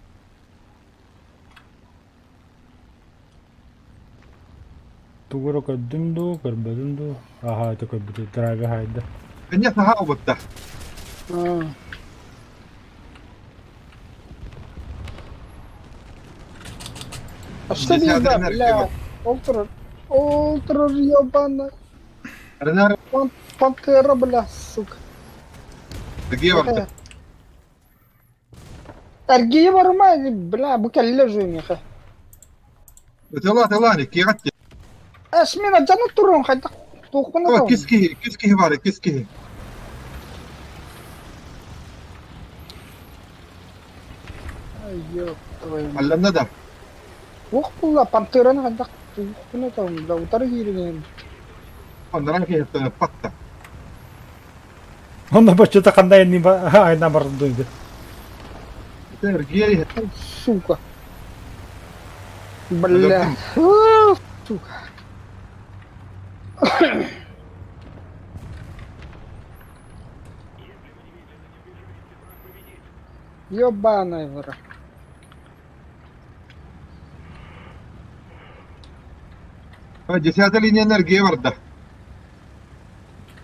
A: Тугуро көддүмдү, көрбөдүмдү. Аха, это көбүтү драйвер хайда.
E: Enya saha obutta.
C: Ha. Что
E: Здесь
C: пизда,
E: адреналин
C: бля.
E: кибет.
C: Олтур. Олтур ёбана.
E: Her nere.
C: Пантера, бля, сука.
E: Dıgiye vardı.
C: Ergeğe var mı? Bla bu kelle juyum ya.
E: Ötela ne ki gatçı.
C: Esmina canı turun hayda. Tuğbana
E: Ama
C: da.
E: kiski var kiski.
C: Ay yok.
E: Allanna da.
C: Wah pula panteran hayda. Tuğbana da. Da utar girin.
E: Onlara ki hepten patta.
A: Онда бачата кандай эни айна бардым иде.
E: Ergiye
C: Ay suka. Bla. Suka. Ёбаная вора.
E: Десятая линия энергии vardı.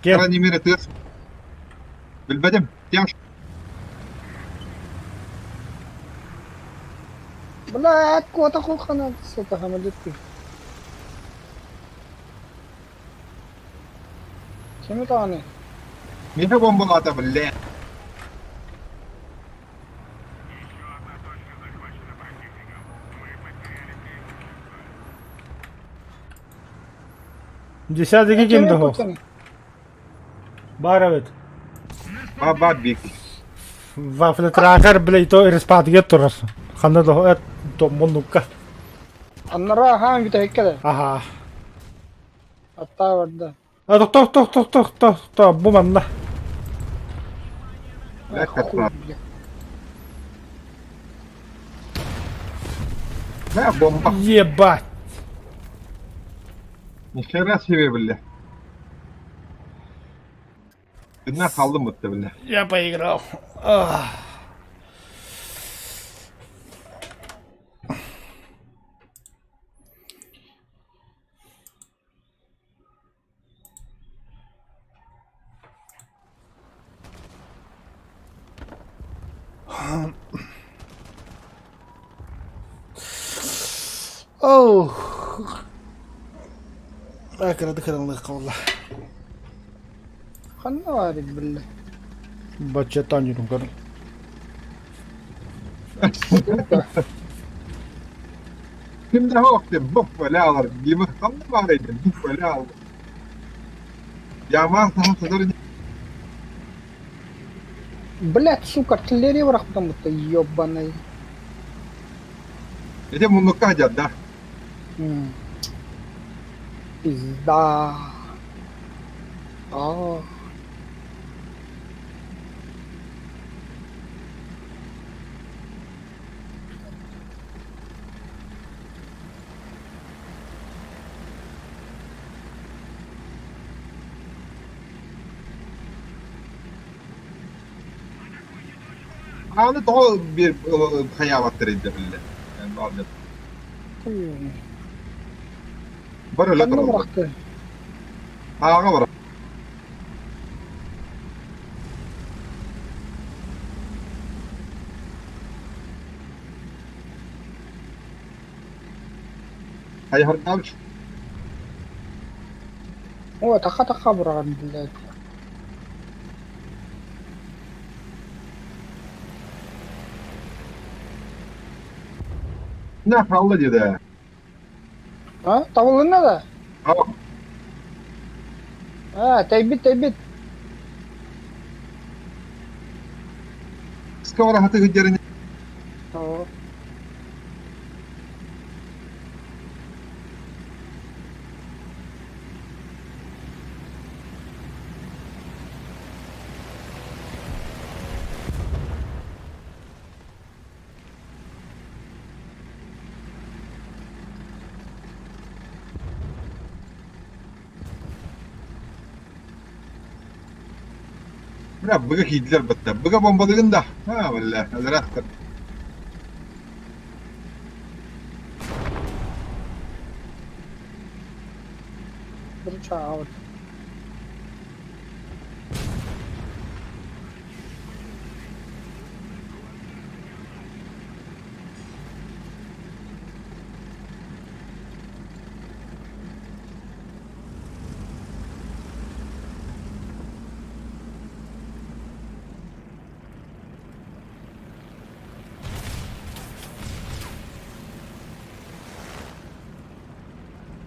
A: Кел.
E: Крайней мере ты. Bilmedim. Yaş.
C: Bla, kuota ko kana suka hamalit ko. Kimi tane?
E: Mine bomba ata bille.
A: Десятый
C: Kimi
A: kimdi o?
C: Putin'i?
A: Бар evet.
E: Baba big.
A: Вафля тракер, блядь, то респат гетторас. Ханна до эт то монука.
C: Anlara hangi tekkede?
A: Aha.
C: Hatta orada.
A: Тох, bu manna.
E: Ne kadar. Ne bomba.
A: Ебать.
E: Nişera seviye bille. Bundan kaldım muhtemelen.
A: Я поиграл. Ах. Оу. Akıradı karanlık valla.
C: Kanna var billah.
A: Bahçe tanıyorum karım.
E: Şimdi vakti bu böyle alır. Gimi kaldı varıydı. Bu böyle alır. Ya var sana kadar
C: Блять, сука, артиллерия враг потому-то ёбаный.
E: Ede munlukka hacadda.
C: Пизда.
E: Anı doğal bir hayavattır edi bille. Yani bazı. Böyle
C: Kanna
E: duralım.
C: bıraktı.
E: Ağa var. Hayır harikamış.
C: О, така враг, блять.
E: Ne kaldı dedi.
C: Ha? Tavalın ne de?
E: Ama
C: Ha, teybit.
E: skavara hatı hıccarını.
C: Tamam.
E: Bırak bıga hidler batta. Bıga bombalığın da. Ha vallahi. Hazır attır.
C: Bir çağır.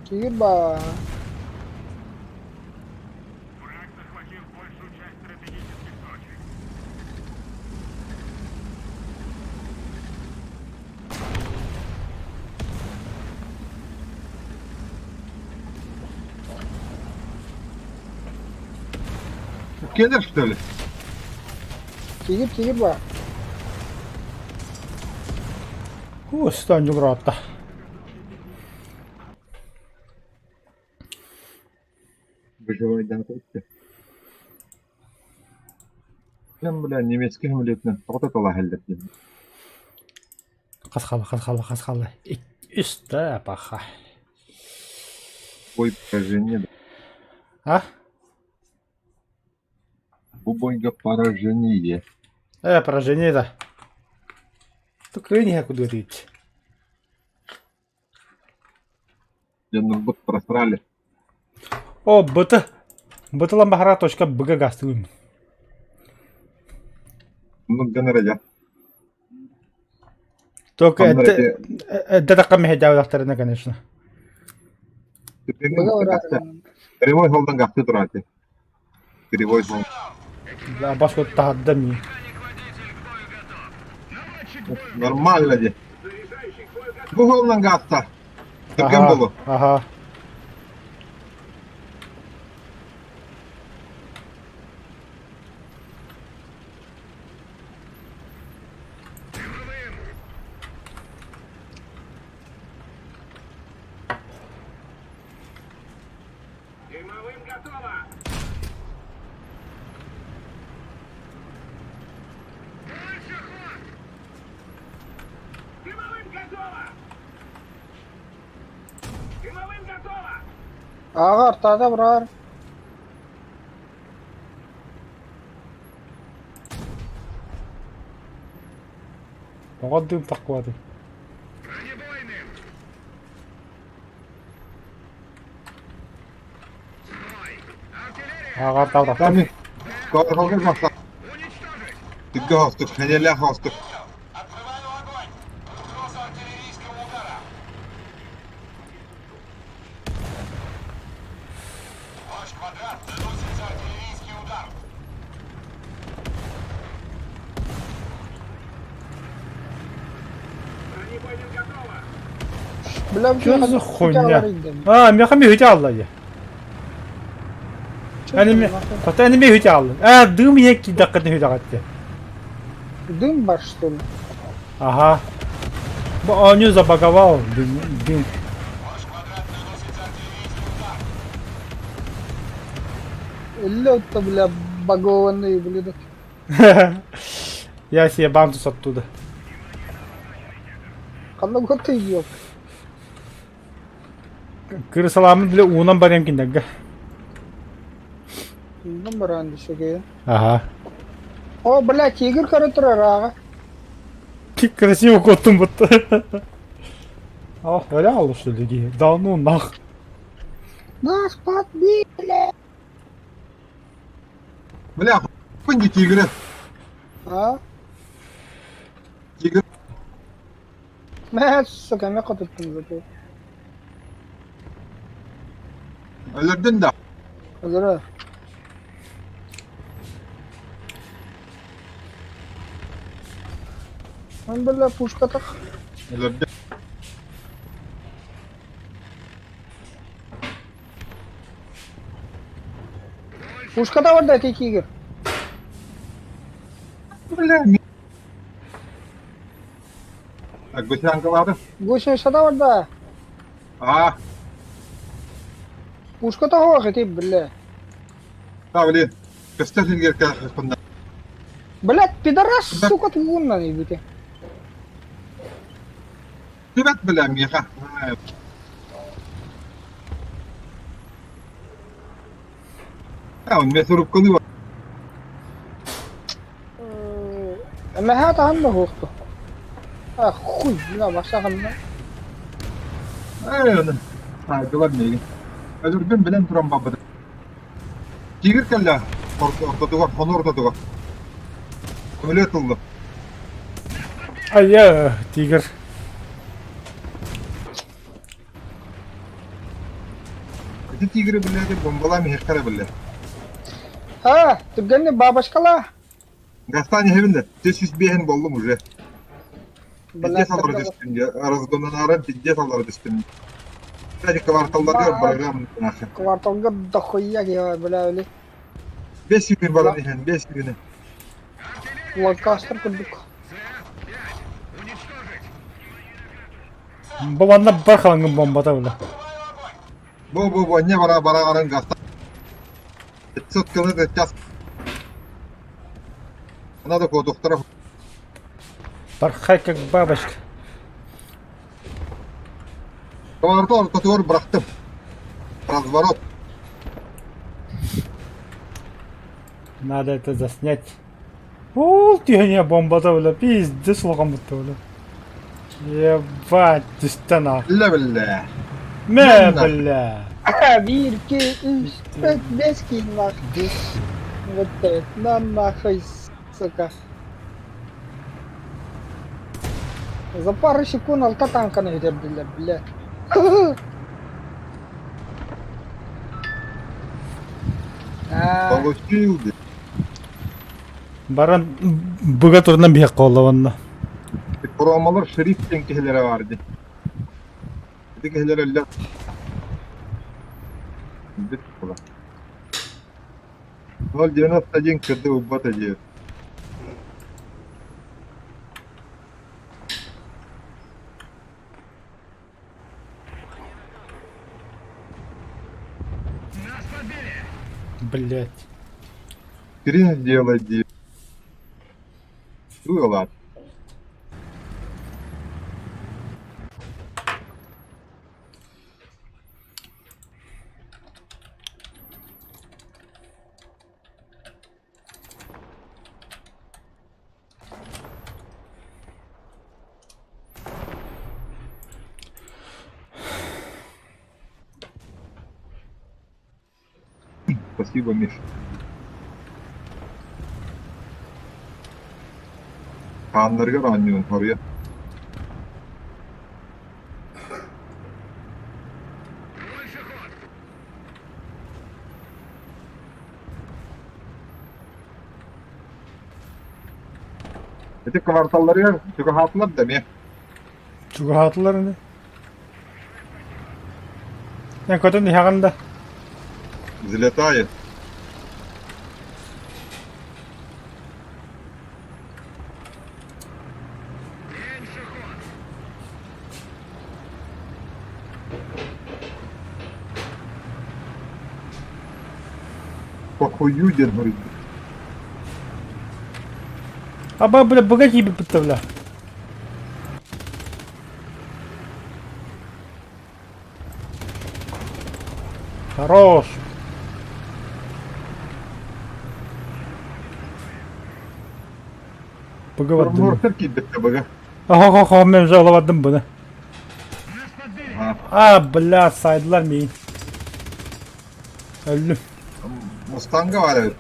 C: Киба.
B: Враг захватил большую часть стратегических точек.
E: Gelir что ли?
C: Киба.
A: Устань, брата.
E: Выживай да отойти. Sen bile немецкий hamletinden toqtat ala hallet.
A: Қасқалы. Üstte paha.
E: Бой поражение.
A: А?
E: Bu boyga поражение.
A: Поражение да. Тут крайне куда рить.
E: Yanını but просрали.
A: О, быты. Бытылан бахара точка быга гастыгын.
E: Ну, генерал,
A: Только
E: Анна,
A: это такая мехидя докторина, конечно.
C: Бага ураган.
E: Кривой холдан гахты турати. Кривой хол.
A: Да, башку тахаддами.
E: Нормально де. Bu холдан гахта. Тырген болу.
A: Ага.
B: Дымовым готово! Больше ход! Дымовым готово! Дымовым готово!
C: Ага, артада брар.
A: Оғаддым тақуады.
B: Бронебойным! Стой! Артиллерия!
A: Ағар таврақтым.
E: Тами. Кавар холган гахта.
B: Уничтожить!
E: Тыгга хастык. Хенеле хастык.
F: Открываю огонь. Угроза артиллерийского удара. Ваш квадрат наносится артиллерийский удар.
B: Бронебойным готово!
C: Бля,
A: Что за хуйня? А, меха мехидя алла я. Они мехидя алла. Дым еки даққыны хүйді қатты.
C: Дым бар, что ли?
A: Ага. Он не забаговал. Дым.
F: Ваш квадрат наносится артиллерийский удар.
C: Лед-то, бля, багованный, блин.
A: Я себе бантус оттуда.
C: Қандай көтті ек.
A: Кырысаламын біле уынан барем киндерге.
C: Дым бар анды шеге.
A: Ага.
C: О, бля, тигр кәрі тұрар, аға.
A: Красиво коттум будто. А, реально что ли? Да ну нах.
C: Нас подбили.
E: Бля, хуйни тигры.
C: А?
E: Тигр.
C: Мә, сука, мен қатыттым заты.
E: Ölerdin de.
C: Hazır. Ben böyle puşka tak.
E: Ölerdin.
C: Пушка да var da tek игр.
E: Bля, Так, быстренько ладно.
C: Гусеница да var da.
E: А,
C: Пушка да var tek бля.
E: да, блин. Костелин герка хапында.
C: Блядь, пидорас, сука, ты вон на ебите.
E: Тибет, бля, меха. Он месуруп кылы бар.
C: Ama ha da hanım hoktu. Ah, хуй, bля, başağımda.
E: Onu. Ha, güvenmeyin. Ölürdüm bilen duran babada. Tigir kella. Ortada var, konu ortada var. Öyle atıldı.
A: Ай, тигр.
E: Эти тигры, бля, бомбалами хешкара, бля.
C: Ha, tübgeni babaşkala.
E: Гастани хевинде. Тез бейхен болдum уже.
C: Бля,
E: Пиздец алар дестин. Разгонанарын пиздец алар дестин. Кстати, кварталларга программ нахер.
C: Kvartalga da хуя ya, bля, öyle.
E: 5 gün var hani 5 günü.
C: Lancaster kurduk.
A: Бұл анда бір қаланған бомбада өлі.
E: Bu ne var bana gasta. 500 km час. Надо по доктора.
A: Бархай как бабочка.
E: Квартал который бıraktım. Разворот.
A: Надо это заснять. Ол, тихоня бомбада өлі. Пиздец лоған бұтты өлі. Ебать, түстен ақ.
E: Ля бля.
A: Мә, бля.
C: 1, 2, 3, 4, 5 кинь нахуй. Вот это, на нахуй, сука. За пару секунд алта танканы көтердилер, бля.
E: Получил, блядь.
A: Баран буга турнан бия коллаванна.
E: Kuromalar şerif tenkehlere vardı. Tenkehlere la. Bit kula. Nol 91 kırdı ubbat acıyor.
B: Нас подбили!
A: Блять.
E: Хрен делать, диyor. Duyuyorlar. Спасибо, Миша. Kanlarga ranyon oraya.
B: Больше ход!
E: Ete kvartalları ya, çünkü hatırlar da mi?
A: Чуга хатлар не. Я котон хаганда.
E: Взлетает.
B: Меньше ход!
E: Похую дед, говорит.
A: Аба, бля, буга тебе подставля. Хорош. Поговорим.
E: Мортер кидді бага.
A: Ага, мен жалавадым буны.
B: Нас подбили!
E: Ha,
A: А, бля, сайдылар мен. Öldüm.
E: Mustang'a var evet.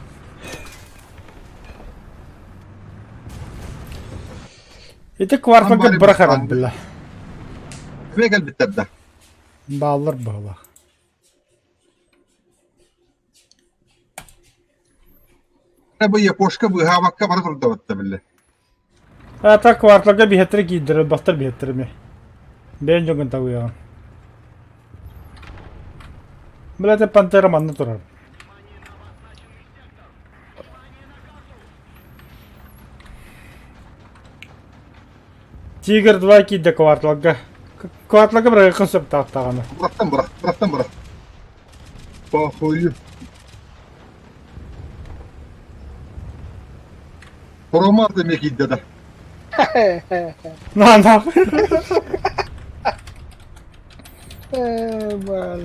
A: Ити кварталга
E: Амбари
A: бырахарам,
E: Мустанг.
A: бля.
E: Kime gel bitti de.
A: Bağlar bağlar.
E: Ne bu yapoşka bu havakka var burada battı bile.
A: Ата кварталга бихеттер кийдер, бахтар бихеттер ми. Бен жонгын тагуя. Бля, те пантера манна турар. Тигр 2 кийде кварталга. Кварталга бір концепт тағаны.
E: Bıraktım. Похую. Koromar demek iddia da.
A: На.
C: Mal.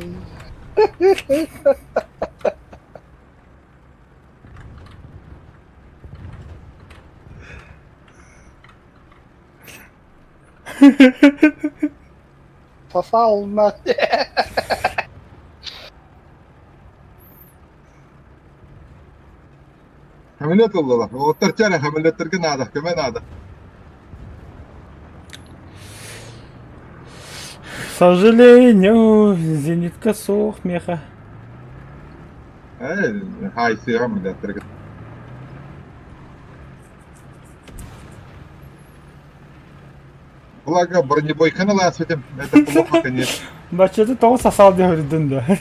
C: Сосал на.
E: Ameliyat oldular. O terçere ameliyatları nada. Kime nada.
A: К сожалению, зенитка сох меха.
E: Haysi ameliyatları. Благо, бронебойка на ласвитем. Это плохо, конечно.
A: Бачыды тоғы сасал деп үрдінді.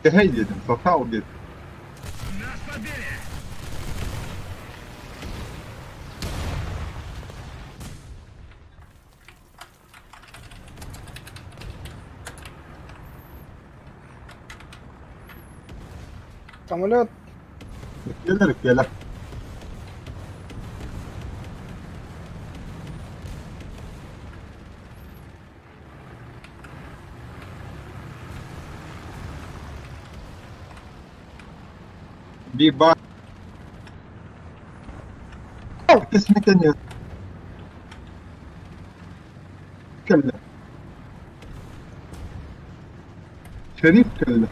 E: Hey dedim. Sakal dedim.
B: Нас подбили!
C: Самолет.
E: Gelir. Bir bak. Kesinlikle ne? Kelle. Şerif kelle.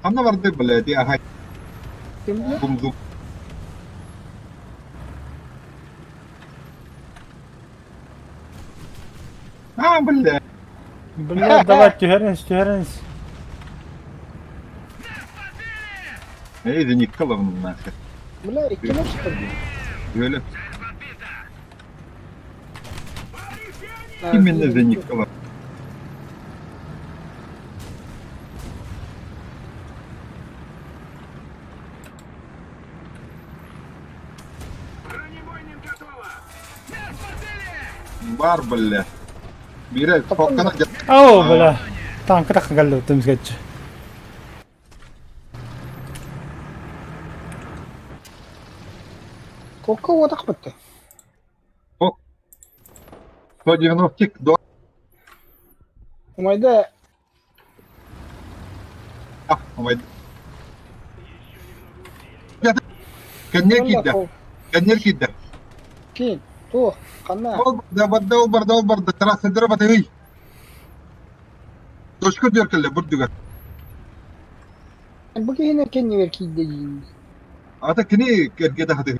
E: Anna vardı bile ahay
C: Kim bilir?
E: bumdum. Ha bile.
A: Бля, давай, тюренс.
E: Neydi Nikolav'ın nahir.
C: Бля, кіно çıkardı.
E: Böyle
C: Ha,
E: kiminle de
C: iyi.
E: Nikolov. Var bile. Biri kokana
A: Ау, бля. Танк тахын галлы өтөмүз кетчи.
C: Kokka odak bitti.
E: 190 до.
C: Umayda
E: Ой. Kenner gitti. Kenner gitti.
C: Keyin. Tuh. Qanday?
E: Ol barda. Trassedere batı. Toşku diyor kelle burduga.
C: Bu kiyine kendi ver kiyde yiyin.
E: Ata kini kergede hadi.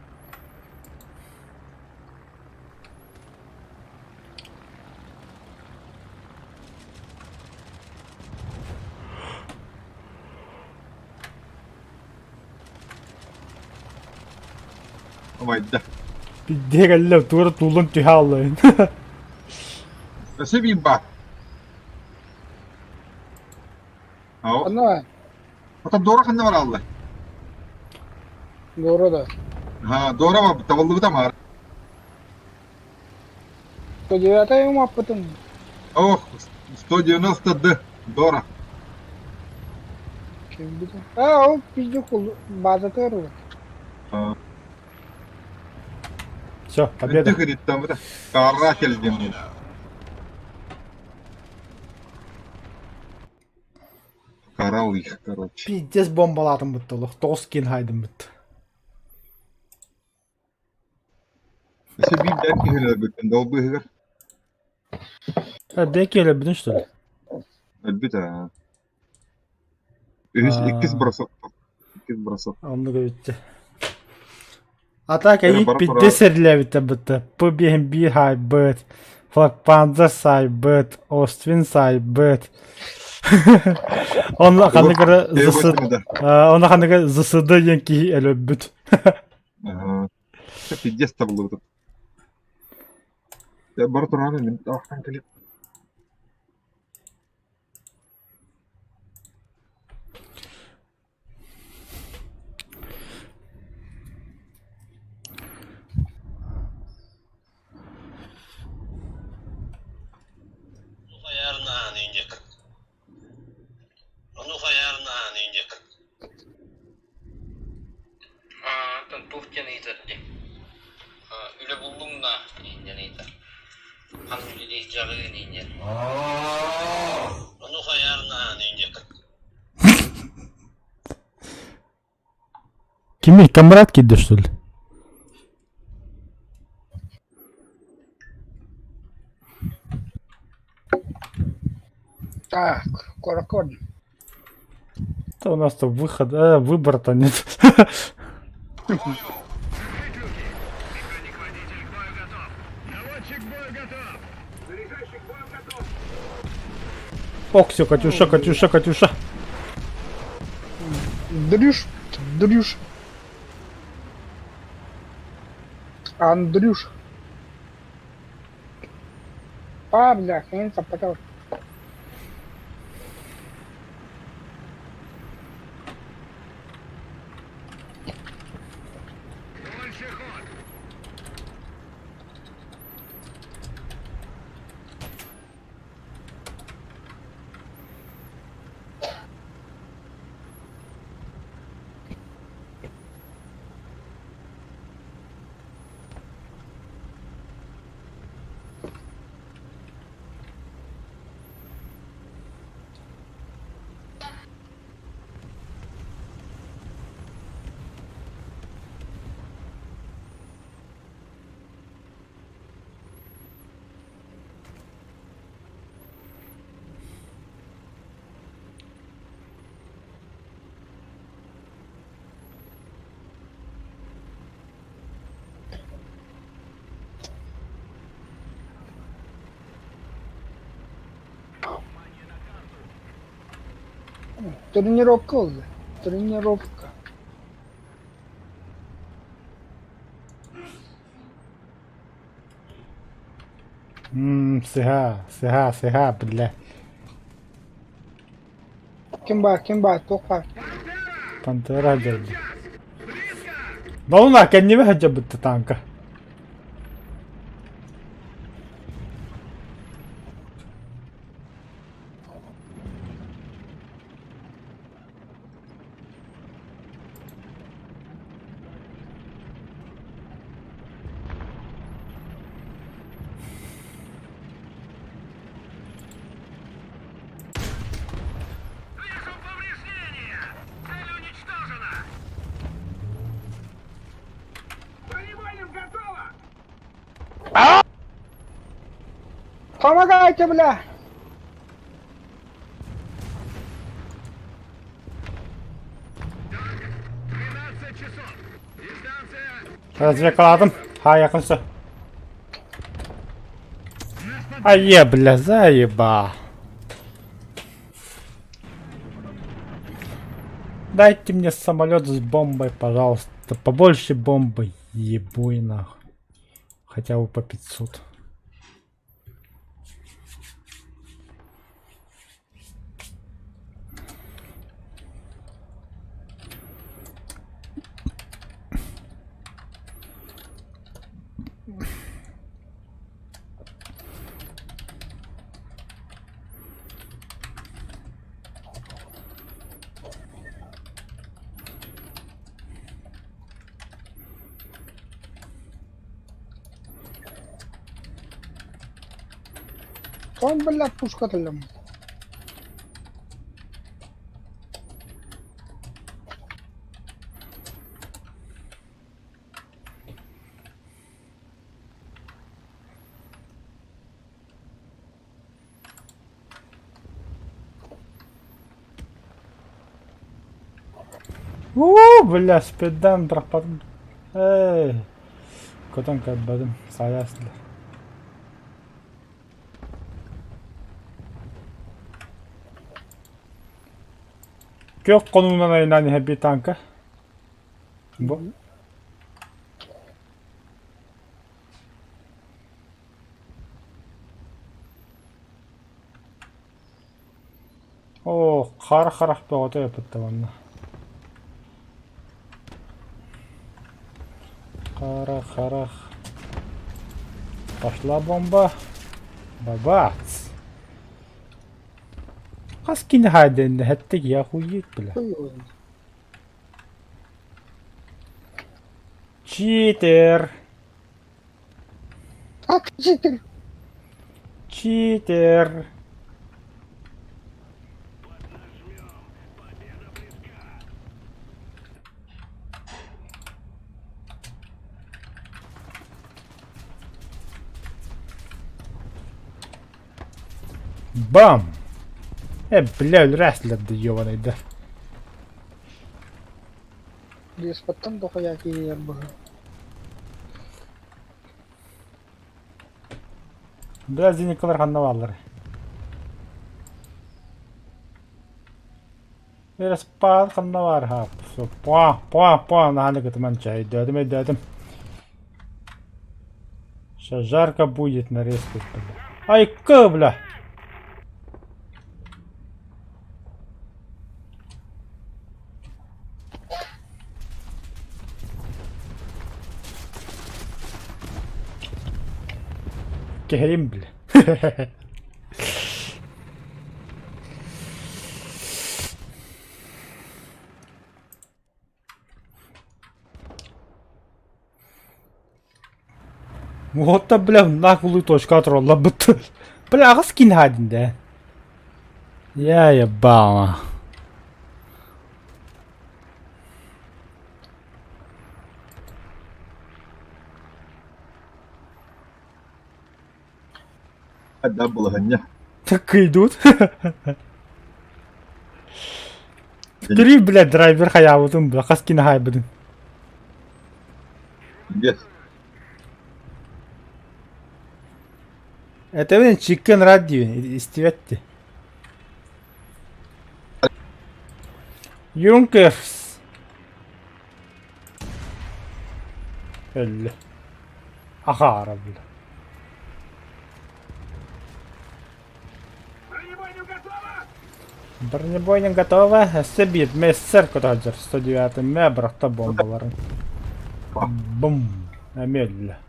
E: Вайда.
A: Бидде галлы тура тулун тюхааллы.
E: Nasıl bir bak? Ау.
C: Qanday?
E: Ata doğru kandı var Allah.
C: Doğru da.
E: Ha doğru ama tavallığı da var.
C: 109 yaptın.
E: Oh 190 D. Doğru.
C: Kim bilir? Ha, o bizde kul bazı terör.
E: Ha.
A: Всё, победа.
E: Ödü kreditten bu da. Karra geldim. Карал их, короче.
A: Пиздец бомбаладым бутты, лох. 9 кин хайдым бутты.
E: Nasıl bir belki hırlar bütün de o bu hırlar.
A: Denk gelebilirdin что ли?
E: Elbette ha. İkiz brosok. İkiz brosok.
A: Anlık bitti. Атака
E: Бара,
A: ик
E: бара,
A: бидде серлебите бутты. Побегем bir хайбет. Флагпанзер сайбет. Оствин сайбет. Онна ханныгары зысыд. Онна ханныгары зысыды енки элөббүт.
E: Ага. Пиздец табло тут. Я бар тураны мен ахтан келип.
H: Tuhken itirdi. Üle buldum da inen iter. Hangi diyeceği inen. Onu hayarına inen.
A: Кими, камрад кидде что ли?
C: Так, Корокон.
A: Да у нас-то выход, выбора-то нет.
B: Механик-водитель к бою готов. Наводчик к бою готов. Заряжайщик к бою готов.
A: Ох, все, Катюша.
C: Дрюш. Андрюш. А, бля, хрен запотел.
B: Дольше ход.
C: Тренировка oldu. Тренировка.
A: Сыга, бля.
C: Kim var? Tok var.
A: Пантера geldi. Ne oldu lan? Kendimi hacca bitti tanka.
B: Вижу повреждения! Цель уничтожена! Бронебойным готово!
C: Помогайте, бля!
B: Так, 12 часов. Дистанция...
A: Развлекладым. Ha yakınsa. Ай, бля, заеба. Дайте мне самолет с бомбой, пожалуйста. Побольше бомбы. Ебуй нахуй. Хотя бы по 500.
C: Son bля пушка там.
A: Бля, спиддан дрападым. Көтөн кайбадым. Саясылы. Кök konumuna oynanıyor bir tanka. Bu. Oo, kara bir oda yapıttı bana. Kara. Пошла бомба. Бабац. Хаскин хайден хэттэг я хуйек бля. Читер.
C: Как читер?
A: Читер. Бам! Бля, рестлер да ёбаный, да.
C: Здесь потом только я киер был.
A: Бля, зеникалар ханнаваллар. Спад ханнавар хап. Все, по, надо к этому чай. Дадим. Сейчас жарко будет нарезать, бля. Ай, бля! Кехерим, бля. Вот то, бля, наглую точку отролла быты. Бля, скин хадин, да? Я ебала.
E: Да, благання.
A: Так и идут. Три, блядь, драйвер хаявутун, бля, скин хайбыдын.
E: Yes.
A: Это, блин, чикен радио, истеветти. Юнкерс. Элли. Ахара, бля.
B: Бронебойня готова!
A: Бронебойня готова. Себит, мессер, кутаджер. 109 мебрахта бомбаларын. Бум. Амелля.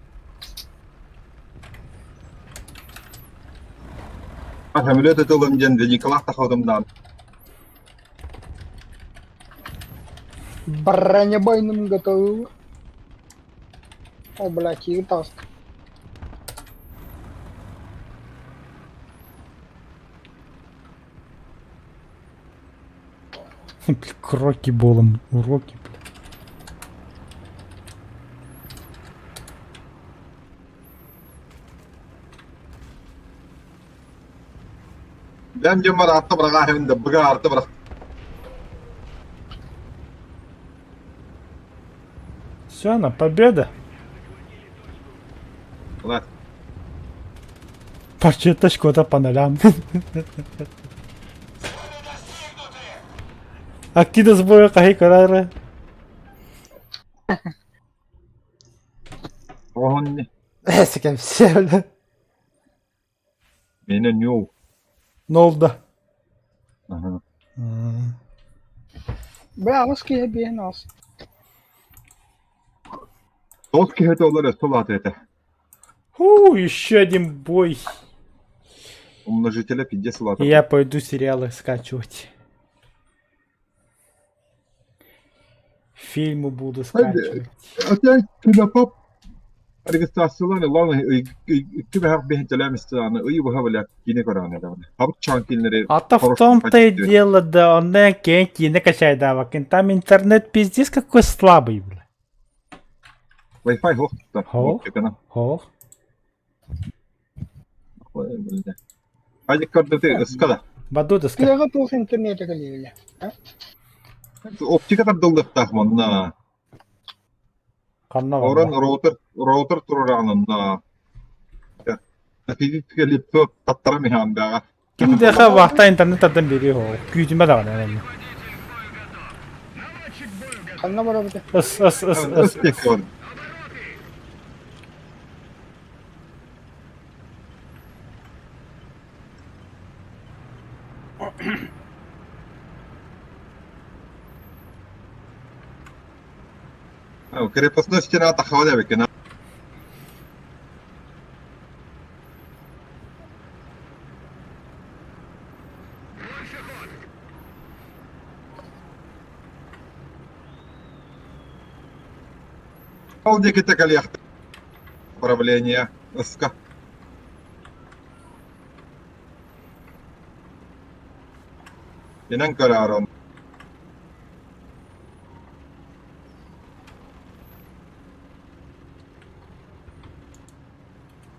E: Хамлет это ломден, великолах таходымдан.
C: Бронебойным готов. О, блядь, и таск.
A: Кроки болом. Уроки, бля.
E: Бәм жемар атты браға хемді, бұға арты брақ.
A: Все, на победа.
E: Ладно.
A: Парчета шкода по нолям. Акида с боя кахи карары.
E: Оғын не?
A: Эсикем все, бля.
E: Мені ню.
A: Нолда.
E: Ага.
C: Бля, русский я нас.
E: Тоски это олар столат это.
A: Еще один бой.
E: Умножителя 50 лат.
A: И я пойду сериалы скачивать. Фильмы буду скачивать.
E: Опять кинопоп. Регистрацияланы лаңы кибе хақ бехен телемистаны ый бұға кине көраны да. Хабыт чанкилнері.
A: А-то в том-то и дело, да, он не кенки, не качай, да, вакин. Там интернет пиздец какой слабый, бля.
E: Wi-Fi хоқ.
A: Хоқ? Хоқ.
E: Хайдик көрді ысқада.
A: Баду ска.
C: Я готов интернет галили.
E: Оптикатар дылдықтақ мұнна.
A: Канна
E: Оран
A: валла.
E: роутер тұрағынна. Физически липтоп таттара михан бәға.
A: Ким деха вахта интернет атан бери хо. Күйдіме дағын әнәні.
B: Наводчик к бою готов!
C: Канна барабыты.
A: Ыс.
E: Істек бар. Крепостной стена тахавада бекена. Алдики такалях. Управление. Ска. Инан карарон.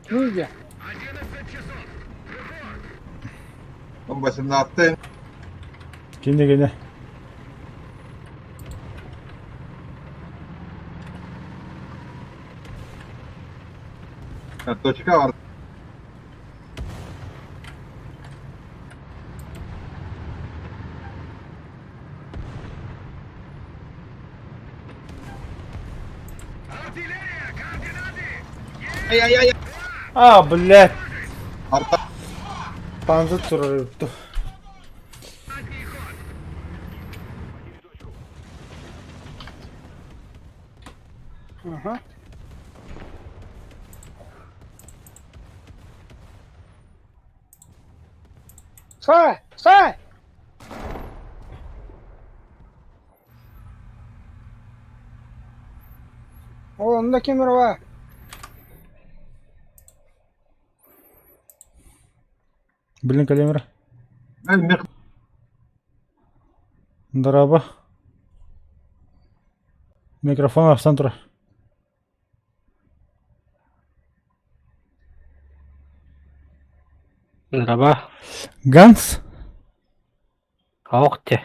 C: Люди.
B: 11 часов!
E: Он 18.
A: Кене.
E: Точка бар.
B: Артиллерия! Координаты!
E: Ай-ай-ай.
A: А, блядь.
E: Арта.
A: Панза турарыпту.
C: Ага. Сай! О, onda kimler var?
A: Блин, калимра.
E: Ай, мех.
A: Драба. Микрофон в центре.
I: Merhaba.
A: Ганс.
I: Hoqti.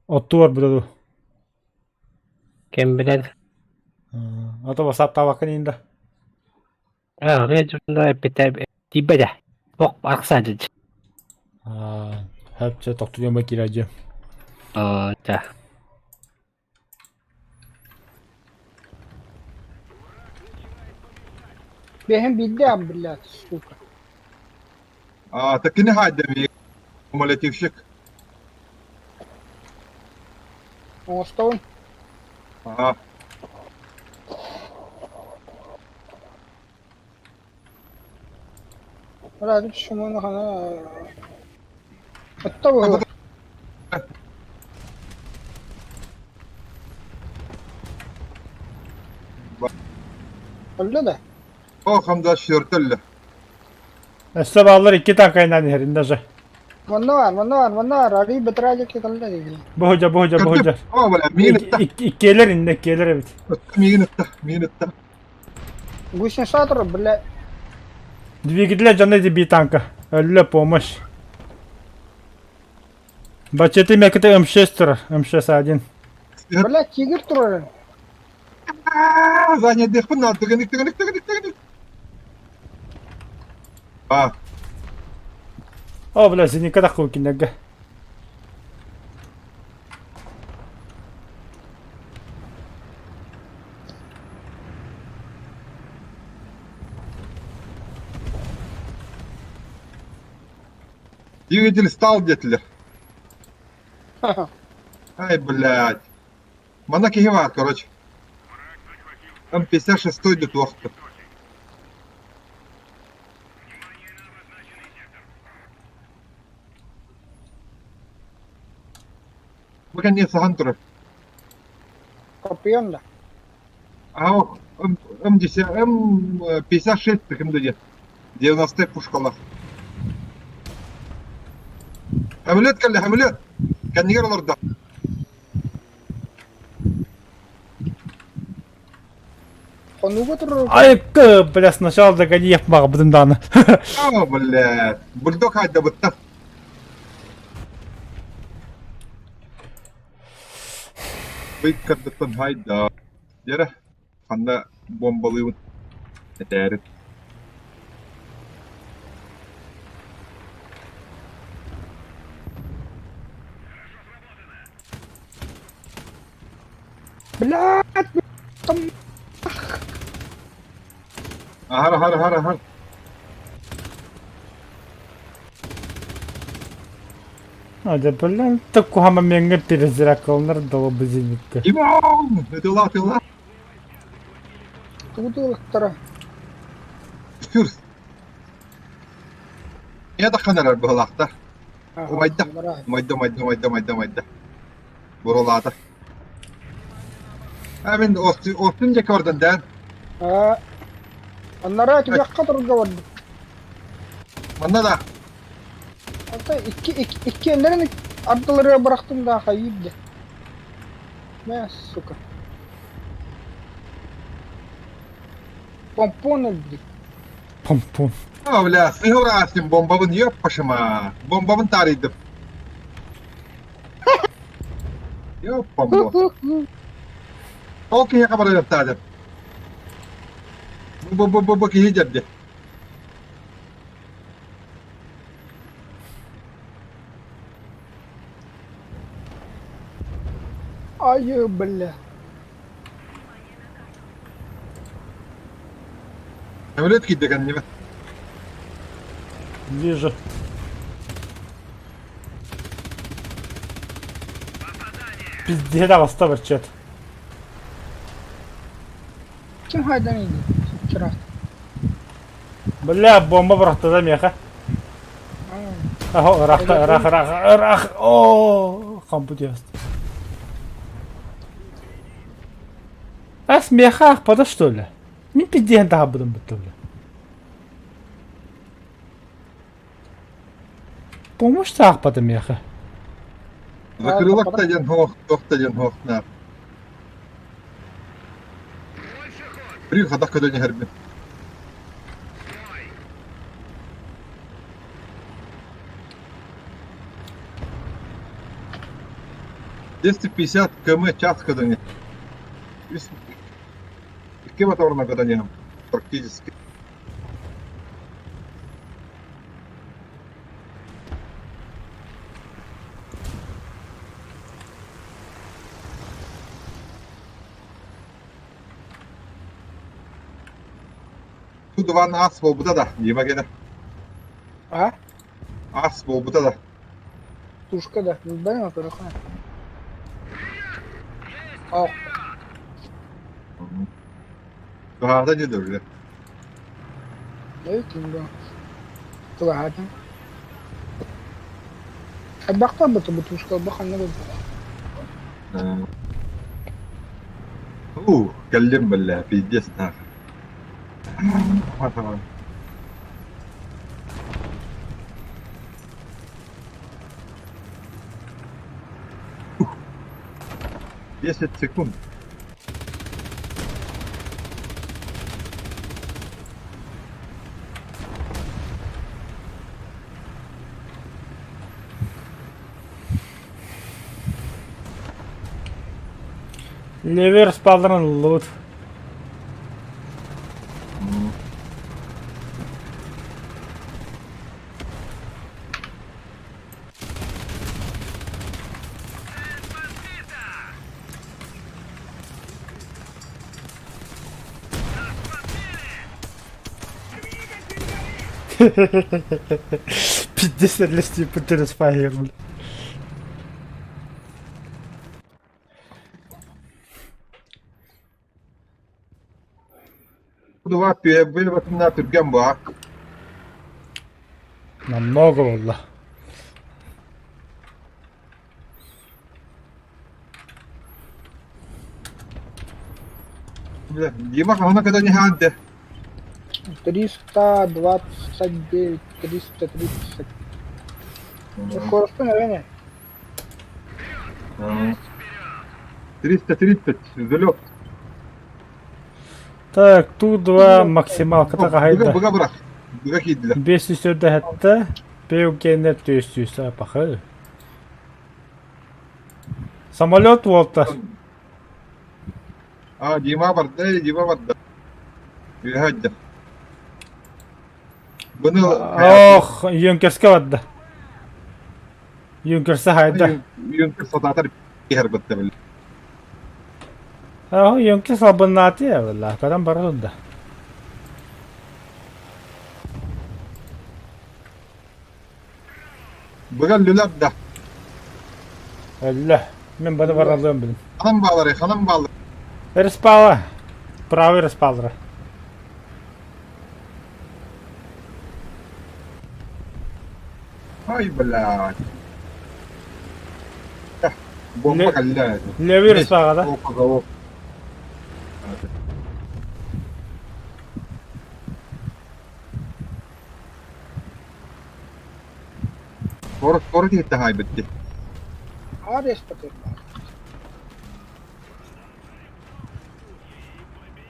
A: Отту бар буду.
I: Kim biladi?
A: Ото WhatsApp табакын инде.
I: Rejimda tibada. Boq aqsadi.
A: Hepçe toktu yoma kiracı.
I: Ta.
C: Бехем бидям, блядь, сука.
E: Так не гайдем, кумулятивщик.
C: Остон.
E: Ага.
C: Ради чому на хана. Оттого. Öldü de.
E: Hamda şörtüllü.
A: Üstü bağlar 2 tank aynan yerinde же.
C: Vannar. Arayı bitirecek ki kaldı değil.
A: Buhuca.
E: Böyle minutta.
A: İkiyeler indi, ikiyeler evet.
E: Minutta.
C: Гусин шатр, блядь.
A: Двигателя canlıydı bir tanka. Öyle помощь. Бачеты мекete М6, М6-1.
C: Блядь, тигр турен.
E: Занят дыхпын, тыгынык.
A: О, бля, зеника да хуки нега.
E: Двигатель стал, детли. Ай, блядь. Манаки геват, короче. М56 идет вахта. Наконец-то Хантер.
C: Копьем да.
E: М56 таким дадет. 90 пушкалах. Хамлет, хамлет. Каннигер олорда.
C: Хонуга турен.
A: Ай, бля, сначала догони yapmak будем даны.
E: Блядь. Бульдог хайда бытта. Выккардыктан хайда. Яра. Ханда бомбалыйын. Этәрит.
C: Блядь, там.
E: Хар.
A: Hadi bля, так кухама менге перезракалнар дало бізенікке.
E: Имам! Тыла.
C: Тудылыктара.
E: Фюрст. Я да ханарар быхалақта. Майда. Бурулата. Мен остын жеке ордан дән.
C: Onlara ki yakka durga vardı.
E: Manna da.
C: Hatta iki ellerini arkaları bıraktım daha iyiydi. Ne suka. Pompon öldü.
A: Пум-пум.
E: Бля, сыграсим бомбабын ёппашыма. Бомбабын тарыйдым. Ёппамбо. Олки я кабар ёптадым. Бу киһи.
C: Ay bля.
E: Ömrет кидде кәннеме.
A: Вижу. Пиздец, да, оставь чат.
C: Kim haydan iyiydi? Çırak.
A: Бля, бомба бұрақта да меха. Ахо, рах. О, компьютер. Ас меха ақпада, что ли? Мен пизден тағы бұдым бітті, бля. Помощь ақпада меха.
E: Закрылак таден хоқ, на. Приюха, когда не горбит. Если 50 км час, когда не. Километр когда не. Практически. Bu duvan as bolbuda da, yema gene.
C: А?
E: As bolbuda da.
C: Тушка, да. Ну, дай на тороха. Ох,
E: Daha da ne dövüyor?
C: дай туда. Ладно. Отдохта бы ты бутушка, отдыха не будет.
E: Kellim بالله piddes ha. Десять секунд.
A: Левер спалран лут. Пятьдесят листьев пытались фаернули.
E: Bu duvar böyle bakımdan Türk'en bu ha.
A: Намного валла.
E: Дима, ona kadar ne halde?
C: 329, 330. Скорость, наверное.
E: 330, взлет.
A: Так, тут два максималка тагайда.
E: Быга бırak. Bıga kiydiler.
A: 500 öde hatta. Беугенет 400 апахы. Самолет волта.
E: Дима vardı, Дима vardı. Hadi. Bunu
A: Ох, Юнкерске вадда. Юнкерсе хайда.
E: Юнкер сататар her battı böyle.
A: Ах, Юнкер сабыннаты я валла. Кадан барылда.
E: Bıga lülab da.
A: Әллә. Мен баны баралыгын билем.
E: Hanım bağları, hanım bağları.
A: Респала. Правый респалра.
E: Ay блядь. Bomba
A: Ne-
E: kaldı.
A: Левый респага да.
E: О. Скоро gitti haybetti.
C: Арес потерпел.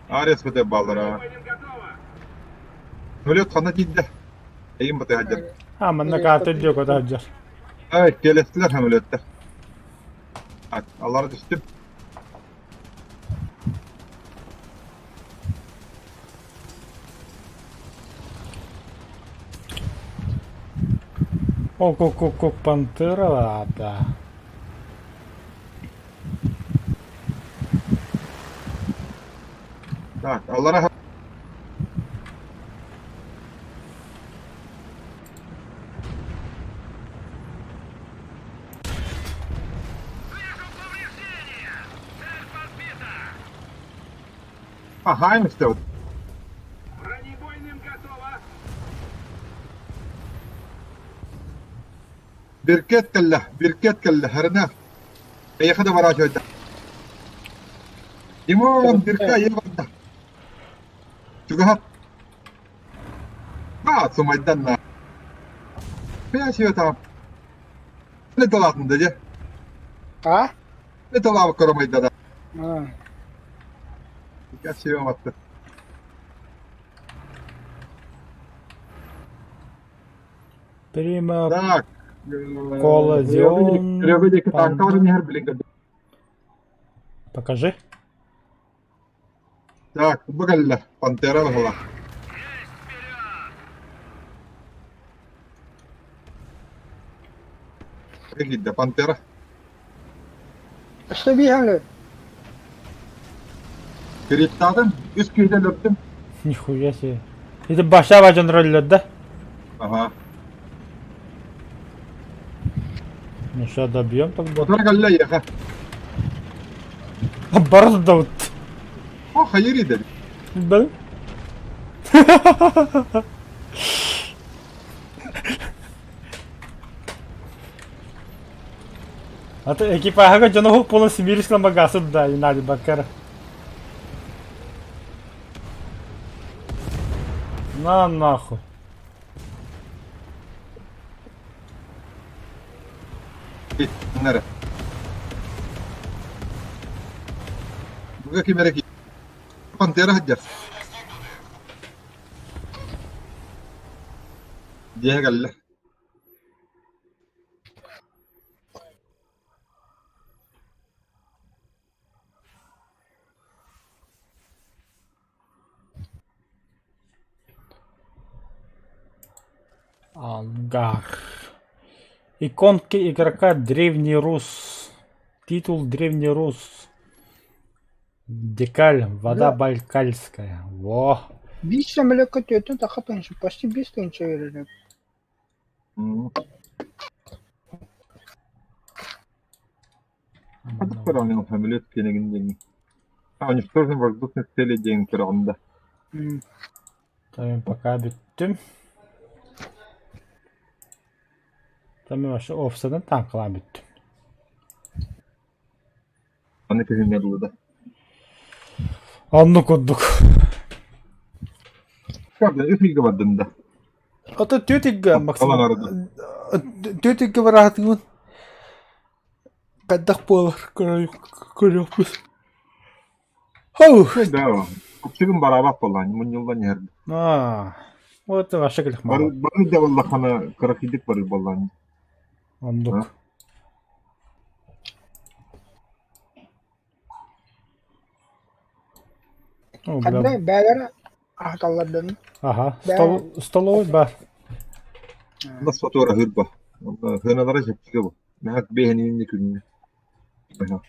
E: Ares bete ballara. Öyle kana gitti. Eyim bete hacı.
A: А, манна каты диyor кода хаджар.
E: Evet, gelestiler hem öyle etti. Hadi, Allah'a düştüm.
A: Ок, пантера ладно.
E: Так, Allah'a Ага, им что?
B: Бронебойным готово.
E: Birket kelle, herine. Ey kada var aşağıda. İmam birke yevalda. Çugahat. Ha, sumaydan na. Ne şey tamam. Ne dolatın dedi.
C: А?
E: Ne dolabı korumaydı da.
C: А.
E: Ya şey olmadı.
A: Прима
E: Так.
A: Колозион.
E: Ревелики танка var her bilin.
A: покажи.
E: Так, бagalle. Пантера была. Гидде пантера.
C: Что бегали?
E: Криттадым, üst köyden öptüm.
A: Нихуя себе. İdi başa bacın rollerde.
E: Aha.
A: Nuşa da biyom tak bu.
E: Otar galla ya ha.
A: Barız Davut.
E: Ha hayır eder.
A: Ben. Ata экипажга жана полон сибирском багасы да и нади бакара. На нахуй.
E: Git. Nere? Buga kimere ki? Pantera hajjar. Dia galla.
A: Ангар. Иконки игрока Древний Рус. Титул Древний Рус. Декаль. Вода
C: Да.
A: Байкальская. Во.
C: 5 самолет ötün daha pençe. Почти 5 pençe verir.
E: Hadi paranın hamilet kenegin. Уничтожен воздушный цели день кыргында.
A: Tamam пока bittім. Tamam aşı ofsadan tankla bittім.
E: Аны перемерлыда.
A: Anlık olduk.
E: Şurada üfilge vardığında.
A: Ata tütügge maksimum.
E: arada.
A: Tütügge var rahatımın. Kaddak boğulur. Görüyoruz. Hau.
E: Да. Çıkın beraber falan. Mun yıldan yerdi.
A: Вот это ваша клихма.
E: Bari da vallahi kana karakidik var ballan.
A: Anlık. О, бля.
C: Kadra beyler ahtallardan.
A: Ага,
C: Да.
A: столовый бар.
E: Nasıl fotoğraf hırba. Hınalara çekti bu. Meğer beğeninin de külünü. Aha.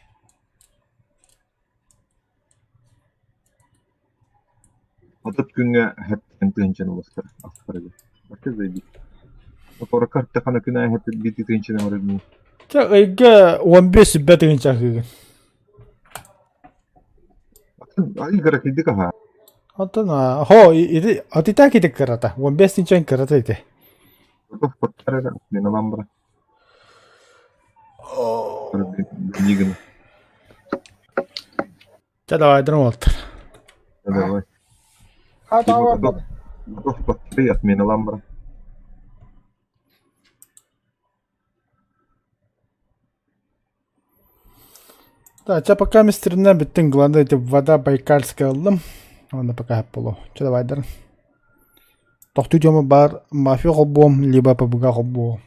E: Atat günge hep tençen olası. Asfarı. Bakın zeydi. Fotoğraf kartta kana küne hep biti tençen var mı?
A: 자, 이게 원베이스 배팅인 자그.
E: Ay karakidik ha.
A: 어떤 이제 어디 딱이 됐거라다. 원베이스 인정 그러다 이제.
E: Fotoğraf fotoğraf ne lambra. Nigin.
A: 자, давай драмолтер.
E: Давай.
C: Ha tamam.
E: Fotoğraf fotoğraf ne lambra.
A: Да, тебя пока мистерная биттин главное это вода Байкальская алdım. Onu пока поло. Че давай дар. Тохту жома бар мафия хоббом либо побуга хоббом.